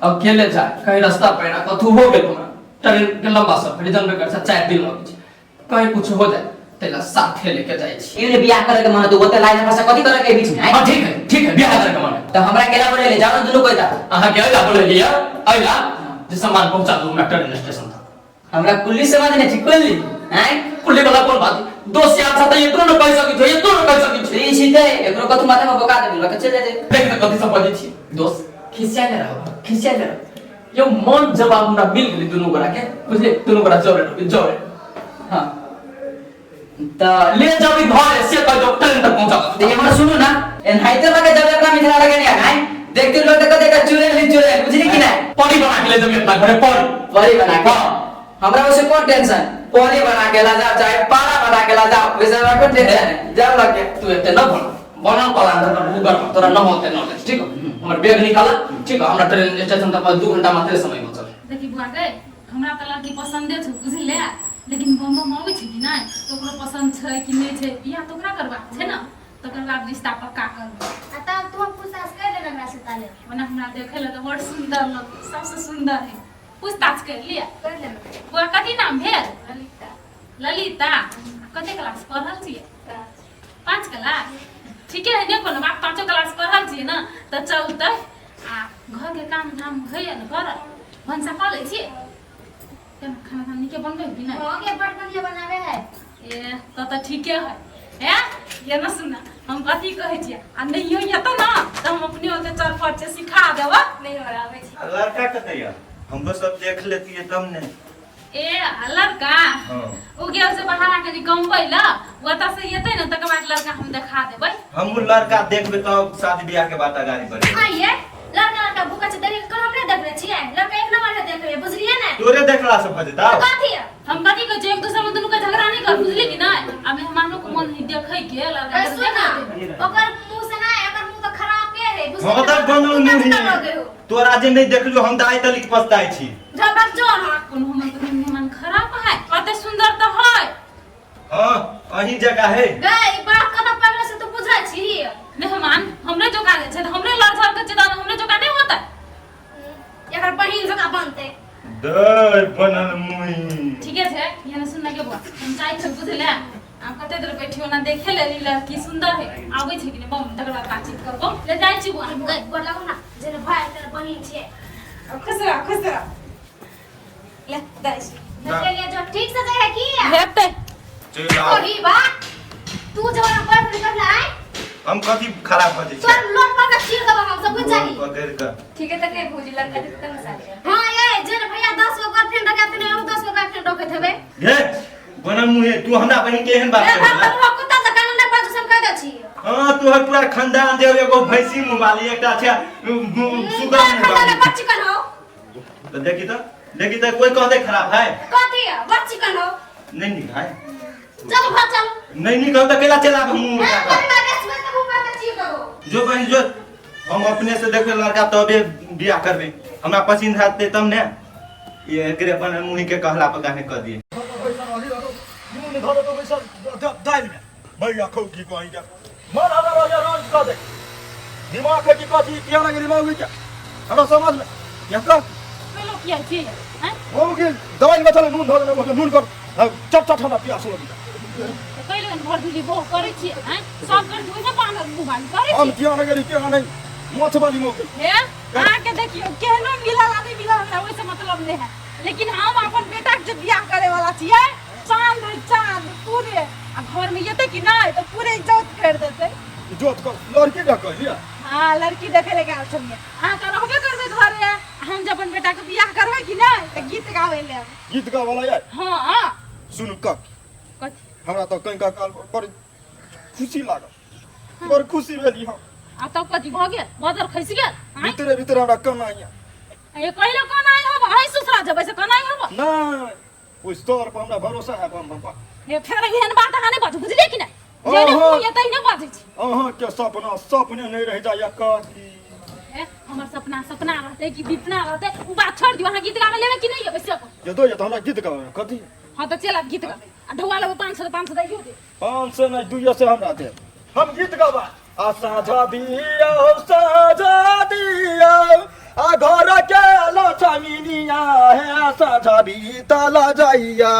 अकेले जाए कहीं रास्ता पैना कथु हो गेल हमरा ट्रेन के लंबा सफर रिजर्व कर 4 दिन लगे छै, कहीं कुछ हो जाए तेला साथे लेके जाय छी। इने बियाह करे के मन तो ओते लाइन पर से कथि करे के बीच में है? हां ठीक है बियाह करे के मन तो हमरा केला बोले ले जाओ दुनु कोई दा आहा के आइला बोले लिया आइला जे सामान पहुंचा दू हमरा ट्रेन स्टेशन तक। हमरा कुल्ली समझ ने ठीक कुल्ली हैं कुल्ली वाला कोन बात दोस्त यार साथ ये तो न कह सकी थो, ये तो न कह सकी थो। ई छिते एकरो कथु माथा में बोका दे लके चल जाए। देख त कथि सब बजे छी दोस्त खिसियाले रहो यो मन जब हमरा मिल गेली दुनु गोरा के बुझले, दुनु गोरा जोरे हां त ले जाबी घर से कह दो ट्रेन तक पहुंचा दो। ये हमरा सुनो ना एन हाइते लगे जब अपना मिथला लगे नहीं है देखते लोग देखो देखो चुरे बुझली कि नहीं? परी बना के ले जब अपना घरे परी बना के हमरा उसे कौन टेंशन, परी बना के ला जाओ चाहे पारा बना के ला जाओ वैसे हमरा कौन टेंशन है? जाओ लगे तू एते न बना पला अंदर का भूगर तोरा न होते नॉलेज ठीक है। हमर बैग निकाला ठीक है, हमरा ट्रेन स्टेशन तक 2 घंटा मात्र समय बचल। देखि बुआ गए हमरा त लड़की पसंदे छ बुझले, लेकिन बम आबै छै कि नहीं तो ओकरा पसंद छै कि नहीं छै बियाह तो ओकरा करबा छै ना, तकर बाद रिश्ता पक्का करबा। आता तू पूछताछ कर लेना हमरा से ताले ओना हमरा देखे ल त बड़ सुंदर लग, सबसे सुंदर है, पूछताछ कर लिया कर लेना। बुआ कथी नाम भेल? ललिता कते क्लास पढ़ल छियै? 5 क्लास ठीके है, ने कोनो बात 5 क्लास पढ़ल छियै ना त चलतै। आ घर के काम धाम होइए न कर भंसा क लै छियै केना खाना खाना निके बनबै कि नहीं? हो के बर्तन जे बनावे है ए त ठीके है। ए ये न सुना हम कथी कहै छियै आ नहीं होइए त ना त हम हम अपने होते चरफट से सिखा देबो नहीं हो रहा आवे छी लड़का कतै या हमको सब देख लेती है तब ने ए लड़का हां उ गेल से बाहर आके जे कमबै ल ओता से येतै न तक बाद लड़का हम देखा देबै हम लड़का देखबे तब शादी ब्याह के बात गाड़ी बढ़े आइए लड़का बुका से देख कर हमने देख रहे छिए लड़का एक नंबर से देख रहे बुझलिए ना तोरे देखला से भजता कथी है हम कथी कहै छै एक दूसरे में दुनू के झगड़ा नहीं कर बुझली कि नहीं अब मेहमानों को मन ही देखै के लड़का के सुन देखा ना देबै ओकर मुंह से ना एकर मुंह तो खराब के है हम तक बनल नहीं तोरा जे नहीं देखलू हम दाई तलिक पछताई छी जब जो ना कोनो हमर के मेहमान खराब है अते सुंदर तो है हां अही जगह है गई बात कना पहले से तो बुझा छी मेहमान हमरे जोका दे छै हमरे लड़झड़ के चिदा हमरे जोका नहीं होता एकर बहिन जका बनते दई बनल मुई ठीक है ये सुनने के बाद हम चाहे छ बुझले आप कते देर बैठियो ना देखे ले लड़की सुंदर है आबै छै कि नहीं बम तकर बाद बातचीत करबो ले जाय छी बुआ गई बोला ना जेने भाई तेरे बहिन छे खुश रह ले दाइस देखे ले जो ठीक से जाए की हेते चल आ ओही बा तू जब ना पर निकल आए हम कथी खराब भजे छी तोर लोट पर का चीर दबा हम सब कुछ चाहिए पकड़ कर ठीक है त के भूजी लड़का के तंग साले हां ये जेने भैया 10 गो गर्लफ्रेंड रखते ने हम 10 गो गर्लफ्रेंड रखत हेबे गे बनल मुई तू हमरा बहिन के एहन बात ए कर हम कुत्ता से कान नहीं बाजू सब कह द छी हां तोहर पूरा खानदान जे एगो भैंसी मुबाली एकटा छै सुगा मुबाली बच्ची कन हो तो देखी तो कोई कहते खराब है कथी है बच्ची कन हो नहीं निकाय चल भाग चल नहीं निकाल तो केला चला मुंह ए में परिवार देश में तो मुंह में चीर दो जो बहन जो हम अपने से देखे लड़का तबे बियाह करबे हमरा पसंद आते तब ने ये एकरे अपन मुंह के कहला पर काहे कह दिए भैया खौ की कहि जा मन हमरा या रोज कह दे दिमाग है कि कथी किया लगे दिमाग में क्या हमरा समझ में या का पहले किया छी हैं हो गेल दवाई में चले नून धो दे नून कर चट चट हमरा प्यास लगी पहले भर दिली बो करे छी हैं सब कर दुई ना पानर मुबान करे हम छी किया लगे क्या नहीं मत वाली मौके हे आके देखियो केहनो मिला ना वैसे मतलब नहीं है लेकिन हम अपन बेटा के बियाह करे वाला छिए चांद पूरे आ घर में येते कि नहीं तो पूरे इज्जत कर देते जोत कर लड़की का कह लिया हां लड़की देखे ले गेल छलिए हां तो रहबे करबे घरे हम जब अपन बेटा के बियाह करबै कि नहीं तो गीत गावे ले गीत का वाला यार हां सुन का कथी हमरा तो कहीं का काल पर खुशी लागल पर खुशी भेली हम आ तो कथी भ गेल बदर खैस गेल भीतर भीतर हमरा कम आइया ये कहलो कोन आई हो हई ससुरा जब से कोन आई हो नहीं उस तौर पर हमरा भरोसा है बाबा ये फेर एहन बात अहाँ नहीं बाजू बुझलिए कि नहीं जेने हो ये तई नहीं बाजै छी अहाँ के सपने नहीं रह जाया कथी हमर सपना रहते कि बिपना रहते उ बात छोड़ दियो अहाँ गीत गावे लेबे कि नहीं वैसे ये तो हमरा गीत गावे कथी हां तो चल गीत गावे आ ढोवा लेबे 500 दैयो दे 500 नहीं 200 से हमरा दे हम गीत गावा आ साझा दिया आ घर के लछमीनिया है साझा भीतर जाइया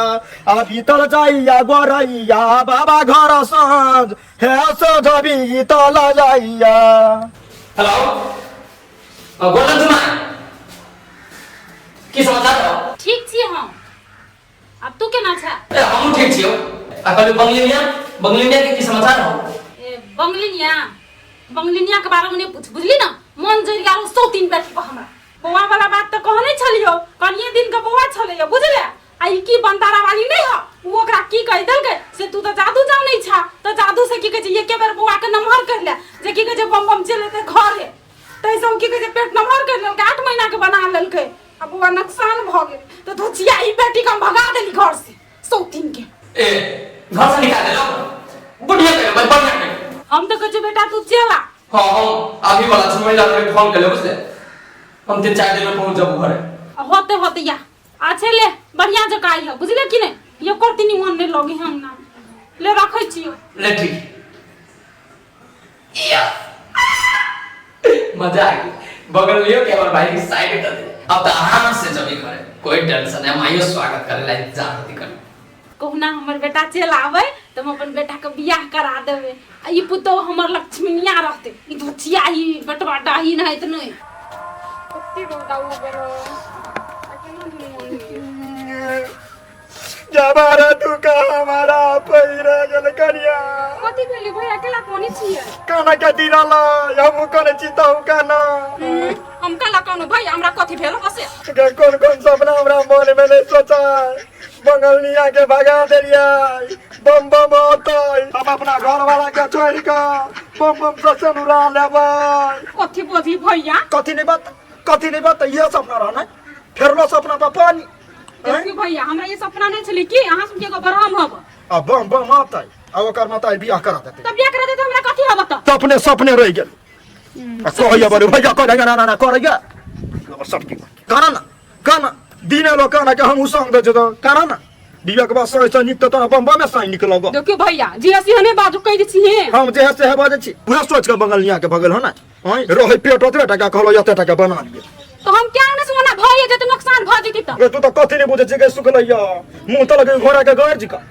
आ भीतर जाइया गोरैया बाबा घर साँझ है साझा भीतर जाइया हेलो गोलन सुमा की समाचार हो ठीक छी हम अब तू केना छ ए हम ठीक छियो आ कहलु बंगलिनिया के की समाचार हो ए बंगलिनिया के बारे में नहीं पूछ बुझली ना मन जरि गारो 103 बैठ को हमरा बौआ वाला बात तो कहने छलियो कनिए दिन के बौआ छलियो बुझले आई की बंतारा वाली नहीं हो वो ओकरा की कह देलकै से तू तो जादू जानै छा तो जादू से की कह छै एके बेर बौआ के नमहर कर ले जे की कह छै बम बम चलेते घरे तैसे की कह छै पेट नमहर कर लेलकै 8 महीना के बना लेलकै अब बौआ नुकसान भ गेल तो धोचिया ई बेटी के भगा देली घर से 103 के ए घर से निकाल देलो बढ़िया करे बढ़िया करे हम तो कह बेटा तू चला हां हम अभी वाला समय ला के फोन कर ले बुझले हम 3-4 दिन में पहुंच जाबो घरे होते या अच्छे ले बढ़िया जका आइयो बुझले कि नहीं ये करती नहीं मन नहीं लगे हम ना ले रखै छियो ले ठीक या मजा आ गई बगल लियो के हमर भाई की साइड कर दे अब तो आराम से जबी करे कोई टेंशन है माइयो स्वागत करे ला इंतजार होती कर कहना हमर बेटा चल आवे त हम अपन बेटा के बियाह करा देबे ई पुतो हमर लक्ष्मीनिया रहते ई धोचिया ई बटवा डाही नहीं त नहीं कत्ती रोटाऊ बेरो जबारा दुका हमारा पैरा गल करिया कथी भेली भैया अकेला कोनी छियै काना के दिनाला हम कने चिताऊ काना हम कला कोनो भैया हमरा कथी भेल बसे के कौन सपना हमरा मन में नहीं सोचा बंगलनिया के भगा देलिया बम बम होतै हम अपना घर वाला के छोड़ के बम से सनुरा लेबै कथी बोझी भैया कथी नहीं बात ये सपना रहना फिर लो सपना पर पानी देखियो भैया हमरा ये सपना नहीं छली कि अहाँ सुन के एगो बरहम हब अब बम बम आतै अब ओकर माता बियाह करा देतै तब बियाह करा दे तो हमरा कथी हब त सपने सपने रह गेल कहैया बोले भैया करेगा ना करेगा सब की काना दिने लो काना के हम संग दे तो काना ना बियाह के बाद सही निक तो बम बम में सही निकलबो देखियो भैया जी हसी हने बाजू कह दै छी हम जे से है बाजे छी पूरा सोच के बंगलिया के भगल हो ना रोहे पेट ओतबे टका कहलो यते टका बना लिए तो हम क्या ने सुना भैया जे तो नुकसान भ जेती त तू तो कथी नहीं बुझे छी के सुकलैया मुंह तो लगे घोड़ा के गैर जिका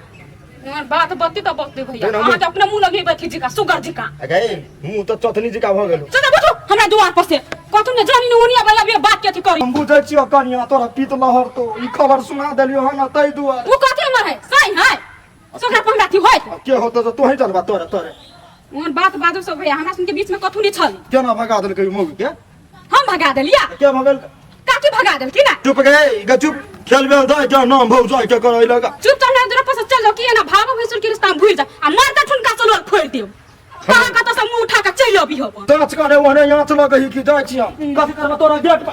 यार बात बत्ती तो बत्ती भैया अहाँ तो अपना मुंह लगे बैठी जिका सुगर जिका अगे मुंह तो चथनी जिका भ गेल चल बुझो हमरा द्वार पर से कतु ने जानी ने ओनिया वाला भी बात के करी हम बुझे छी कनिया तोरा पीत लहर तो ई खबर सुना देलियो हम तई दुआ वो कथी हमर है सही है सुगर हमरा थी होय के होत तो ही जानबा तोरे ओन बात बाजो सब भैया हमरा सुन के बीच में कथु नहीं छल केना भगा देल के मोग के हम भगा देलिया के भगल काकी भगा देल की ना चुप गए चुप खेलबे जाय के नाम भौ जाय के करे लगा चुप तो हमरा दूर पर से चल जाओ कि ना भागो भैसुर के रिश्ता भूल जा आ मारता ठुनका चलो फोड़ दियो कहां का तो सब मुंह उठा के चल अभी हो ताच करे ओने यहाँ चला गई कि जाय छी हम कथि करबा तोरा गेट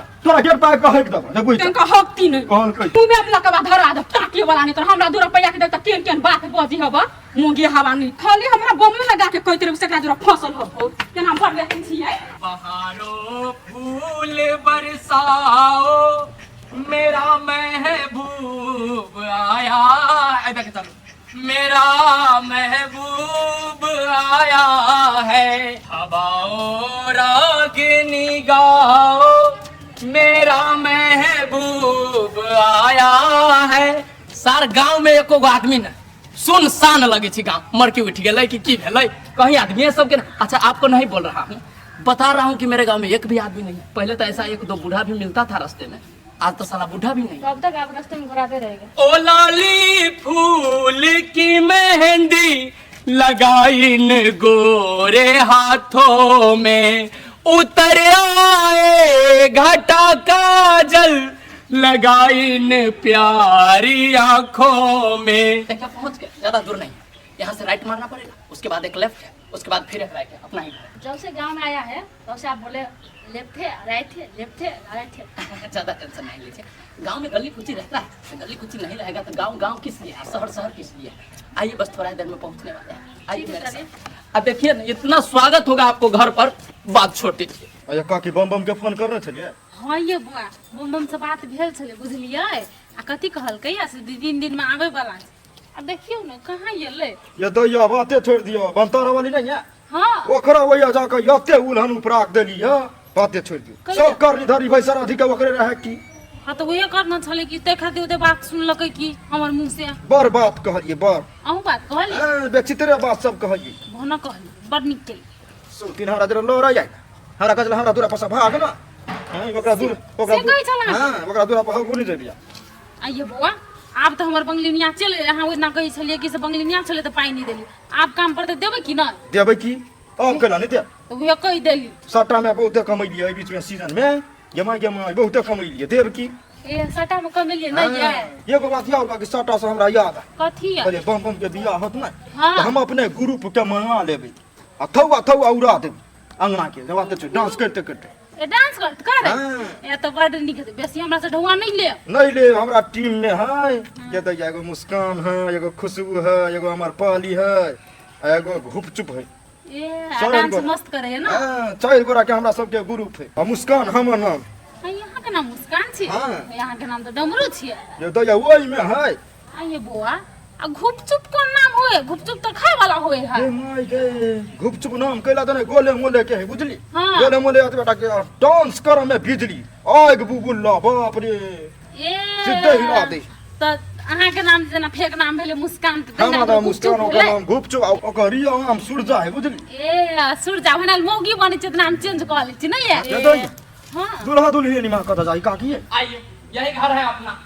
पर कहे के दबा बुझ तनका हकती नहीं कौन कहि तू में अपना कबा धरा दे टाकी वाला नहीं तो हमरा दूर पैया के दे त केन बात बजी हबा मुंगी हवा नहीं खाली हमरा बम लगा के कहते रे सकरा दूर फसल हो केना भर लेते छियै बहारो फूल बरसाओ मेरा महबूब आया ऐसा के चलो मेरा महबूब आया है हवाओ रागिनी गाओ मेरा महबूब आया है सार गांव में एको आदमी न सुनसान लगे छी गांव मर के उठ गेलै कि भेलै कहीं आदमी सब के अच्छा आपको नहीं बोल रहा हूँ बता रहा हूँ कि मेरे गांव में एक भी आदमी नहीं पहले तो ऐसा एक दो बूढ़ा भी मिलता था रास्ते में आज तो साला बूढ़ा भी नहीं कब तक आप रास्ते में घुराते रहेंगे ओ लाली फूल की मेहंदी लगाई न गोरे हाथों में उतर आए घटा काजल लगाई न प्यारी आंखों में देखा पहुंच गए ज्यादा दूर नहीं यहाँ से राइट मारना पड़ेगा उसके बाद एक लेफ्ट है उसके बाद फिर एक राइट है अपना ही जब से गांव में आया है तब से आप बोले लेफ्ट है राइट है ज्यादा टेंशन नहीं लीजिए गांव में गली कुची रहता है गली कुची नहीं रहेगा तो गांव किस लिए है शहर किस लिए आइए बस थोड़ा देर में पहुंचने वाले हैं आइए मेरे साथ अब देखिए ना इतना स्वागत होगा आपको घर पर बात छोड़ दीजिए अरे काकी बम के फोन करने छलिए हाँ ये बुआ बम से बात भेल छले बुझलिए आ कथी कहलकै या से 2-3 दिन में आवे वाला छै अब देखियो न कहां एले ये तो ये बातें छोड़ दियो बनतारा वाली नहीं है हां ओकरा वया जाके यते उलहन उपराक देली है बातें छोड़ दियो सब कर धरी भाई सारा अधिक ओकरे रहे की हाँ तो वही करना छले कि ते खातिर ओते बात सुनलकै कि हमर मुंह से बर बात कहलिए बर अहू बात कहली बेचितरे बात सब कहलिए भना कहली बड़ निक केली सो तीन हरा जरा लोरा जाय हरा कजल हमरा दूरा पसा भाग ना हां ओकरा दूर हां ओकरा दूरा पर गुनी देबिया आइए बुआ आप तो हमर बंगलिनिया चले अहाँ ओना कहि छलिए कि से बंगलिनिया चले तो पाई नहीं देली आप काम पर देबै कि ना देबै की अब केला नहीं दे तो वही कहि देली सट्टा में बहुत कमाई लिया बीच में सीजन में जमा बहुत कमाई लिया देर की ए सटा में कमेलिए नहीं है एगो बात याद बाकी सट्टा से हमरा याद है कथी है पहले बम के बियाह होत ना हाँ। तो हम अपने ग्रुप के मंगा लेबै आ थौ औरा देबै अंगना के जब तो डांस करते ए डांस कर हाँ। ए तो बड़ निक बेसी हमरा से ढौआ नहीं ले हमरा टीम में है ये तो एगो मुस्कान है एगो खुशबू है एगो हमार पाली है एगो घुपचुप है ए डांस मस्त करे है ना हां 4 गोरा के हमरा सब के ग्रुप है आ मुस्कान हमर नाम यहाँ के नाम मुस्कान छी हाँ। यहाँ के नाम तो डमरू छी ये तो वही में है आइए बुआ आ घुपचुप कोन नाम होए घुपचुप तो खाए वाला होए है ए माय गे घुपचुप नाम कैला तने गोले मोले के है बुझली हाँ। गोले मोले आत बेटा के डांस कर में बिजली आग बुबुल्ला बाप रे ए सीधे हिला दे तो अहाँ के नाम जना फेक नाम भेले मुस्कान तो हमारा मुस्कान ओकर नाम घुपचुप ओकर रिया नाम सूरजा है बुझली ए सूरजा बनल मौगी बने छै नाम चेंज कर लै छी नहीं ये है तो हां दुल्हा दुल्हन निमा कत जाई काकी है आइए यही घर है अपना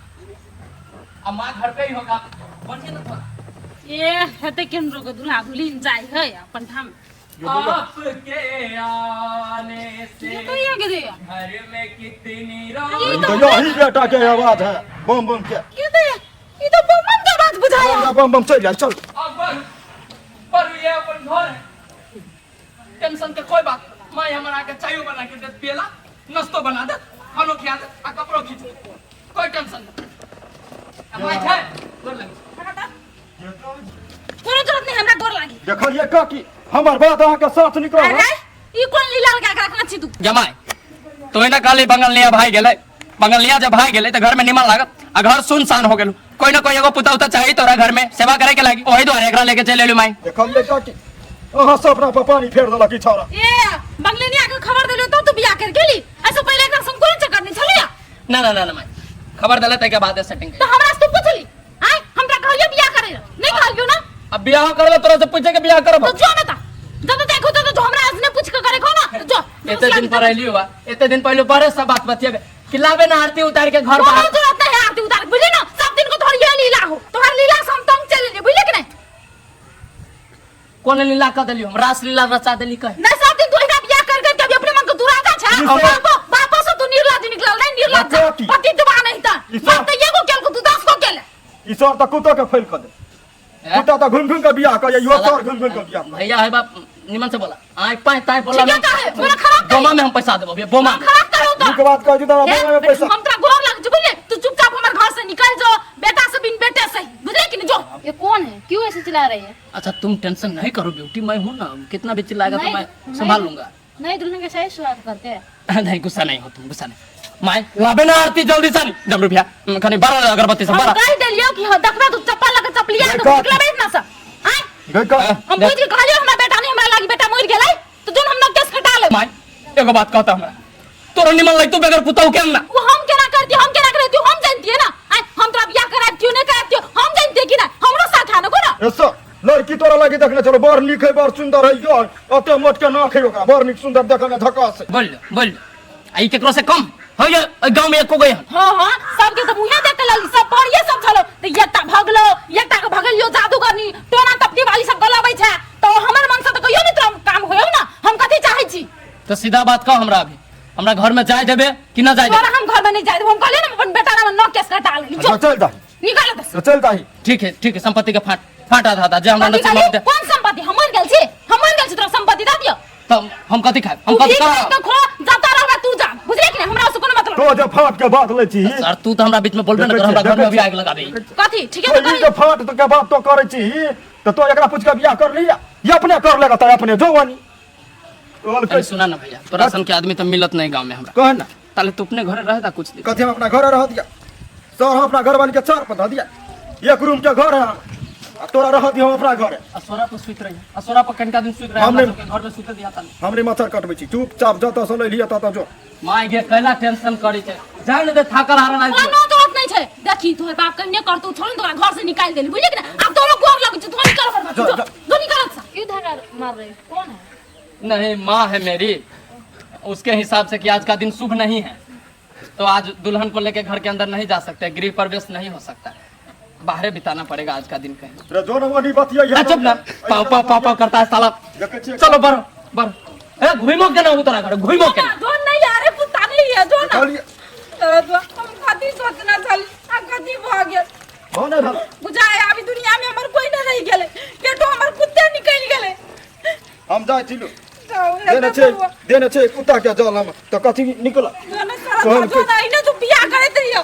अब माँ घर पे ही होगा बढ़िया तो थोड़ा ए हेते केन्द्र को दुल्हा दुल्हिन जाय है अपन ठाम आपके आने से ये तो ये के दे घर में कितनी ये तो यही बेटा के आवाज है बम बम के ये तो बम का बात बुझाया बम बम चल जा चल पर ये अपन घर है टेंशन के कोई बात मैं हमारा के चाय बना के दे पियला नाश्तो बना दे खानो खिला दे आ कपड़ो खींच दे कोई टेंशन नहीं मैं है बोल लगे कोनो जरूरत नहीं हमरा डर लागी देखलिए का की हमार बात अहाँ के साथ निकल अरे ई कोन लीला लगा के रखना छी तू जमाई तो ना काली बंगलिया भाई गेले बंगलिया जब भाई गेले तो घर में निमन लागत आ घर सुनसान हो गेलु कोई ना कोई एगो पुता उता चाहिए तोरा घर में सेवा करे के लागी ओही द्वारे एकरा लेके चले एलु माई देखलिए का की अहाँ सपना पर पानी फेर देला की छौरा ए बंगलेनिया के खबर देलो तो तू बियाह कर गेली ऐसे पहले एकरा संग कोन चक्कर नहीं छलिया ना ना ना ना माई खबर देले तै के बाद सेटिंग तो हमरा से तू पूछली आय हमरा कहलियो बियाह करे नहीं कहलियो ना अब बियाह करबो तोरा से पूछे के बियाह करबो तो जो ना ता जब देखो तो जो हमरा आज ने पूछ के करे को ना तो जो एते दिन पर आइली हुआ एते दिन पहले बारे सब बात बतियाबे खिलावे ना आरती उतार के घर कोनो बाहर जरूरत नहीं है आरती उतार बुझली ना सब दिन को थोड़ी ये लीला हो तोहर लीला से हम तंग चले जे बुझले कि नहीं कोन लीला कर देलियो हम रास लीला रचा देली कह नहीं सब दिन तू इना बियाह कर के कभी अपने मन को दुराता छा बापा से तू निर्लज निकल नहीं निर्लज पति तो नहीं था बात तो ये को केल को तू 10 को केल ई सब त कुत्ता के फैल कर दे कुत्ता त घुम घुम के बियाह कर यो तोर घुम घुम के बियाह भैया है बाप निमन से बोला आय पाए ताए बोला ठीक है पूरा खराब बोमा में हम पैसा देबो भैया बोमा खराब करो तो के बात कह दी तोरा बोमा में पैसा हम तेरा गोर लग जुबले तू चुपचाप हमारे घर से निकल जाओ बेटा से बिन बेटे से बुझले कि नहीं जो ये कौन है क्यों ऐसे चिल्ला रही है अच्छा तुम टेंशन नहीं करो ब्यूटी मैं हूं ना कितना भी चिल्लाएगा तो मैं संभाल लूंगा नहीं दुल्हन के सही स्वागत करते हैं नहीं गुस्सा नहीं हो तुम गुस्सा नहीं माय लाबे ना आरती जल्दी से डमरू भैया खनी 12 अगरबत्ती से 12 कह देलियो कि हो देखबा तू चप्पल लगा चपलिया तो निकला बैठ ना सा आय देखा हम बुझ के कहलियो हमरा बेटा नहीं हमरा लागी बेटा मर गेलै तो जोन हम न केस कटा ले माय एगो बात कहता हमरा तोरा निमन लग तू बेगर पुताऊ केन ना वो हम केना करती हम केना करती हम जानती है ना आय हम तोरा बियाह कराती नहीं कराती हम जानती कि ना हमरो साथ आनो को ना ऐसा लड़की तोरा लगी देखने चलो बड़ निक है बड़ सुंदर है यो अते मोट के ना है ओकरा बड़ निक सुंदर देखने धकास बोल आई केकरो से कम हो ये गांव में एको गए हां हां सब के तो मुहे देख के लाली सब पर ये सब चलो तो एकटा भगलो एकटा के भगलियो जादूगरनी टोना तपटी वाली सब गलाबै छै तो हमर मन से तो कहियो नहीं तो काम होयो ना हम कथि चाहै छी तो सीधा बात कह हमरा अभी हमरा घर में जाय देबे कि ना जाय देबे तोरा हम घर में नहीं जाय देब हम कहले ना अपन बेटा नाम न केस कटा ले जो चल जा निकाल दे चल जा ठीक है संपत्ति के फाट आधा था जे हमरा नसीब में दे कौन संपत्ति हमर गेल छी तोरा संपत्ति द दियो तो हम कथि खाए हम कथि तो खो जाता रहबा तू जा बुझले कि नहीं हमरा से कोनो मतलब तो जे फाट के बात ले छी सर तू तो हमरा बीच में बोलबे ना कर हमरा घर में अभी आग लगाबे कथि ठीक है तो जे फाट तो के बात तो करे छी तो एकरा पूछ के बियाह कर लिया ये अपने कर लेगा तो अपने जवानी अरे सुना ना भैया तोरा सन के आदमी तो मिलत नहीं गांव में हमरा कह ना ताले तू अपने घर रहता कुछ दिन कथी हम अपना घर रह दिया सर हम अपना घर वाली के चार पर दिया एक रूम के घर है तोरा रह दिया हम अपना घर है असोरा पर सुत रही असोरा पर कनका दिन सुत रही हमने घर में सुत दिया ताले हमरे मच्छर कटबै छी चुपचाप जता से ले लिया ता जो माय गे कैला टेंशन करी छै जान दे थाकल हारल आई कोनो जरूरत नहीं छै देखी तोहर बाप कन्ने करतौ छोड़ तोरा घर से निकाल देली बुझले कि ना अब तोरो गोर लग छ थोड़ी कर जो निकाल सा क्यों धागा मार रही है कौन है नहीं माँ है मेरी उसके हिसाब से कि आज का दिन शुभ नहीं है तो आज दुल्हन को लेके घर के अंदर नहीं जा सकते गृह प्रवेश नहीं हो सकता बाहर बिताना पड़ेगा आज का दिन कहीं रे जो नवनी बतिया चुप ना पाव पाव पाव पाव करता है साला चलो बर ए घुइमो के ना उतरा घर घुइमो के ना जो नहीं यार पुता नहीं है जो ना खाली तेरा तो हम कथि सोचना चल आ कथि भ गेल होने धर बुझाए अभी दुनिया में हमर कोई ना रह गेले पेटो हमर कुत्ते निकल गेले हम जाय छिलु देने छे कुत्ता के जल हम तो कथी निकला जो ना सारा जो ना इने तू बियाह करे तरियो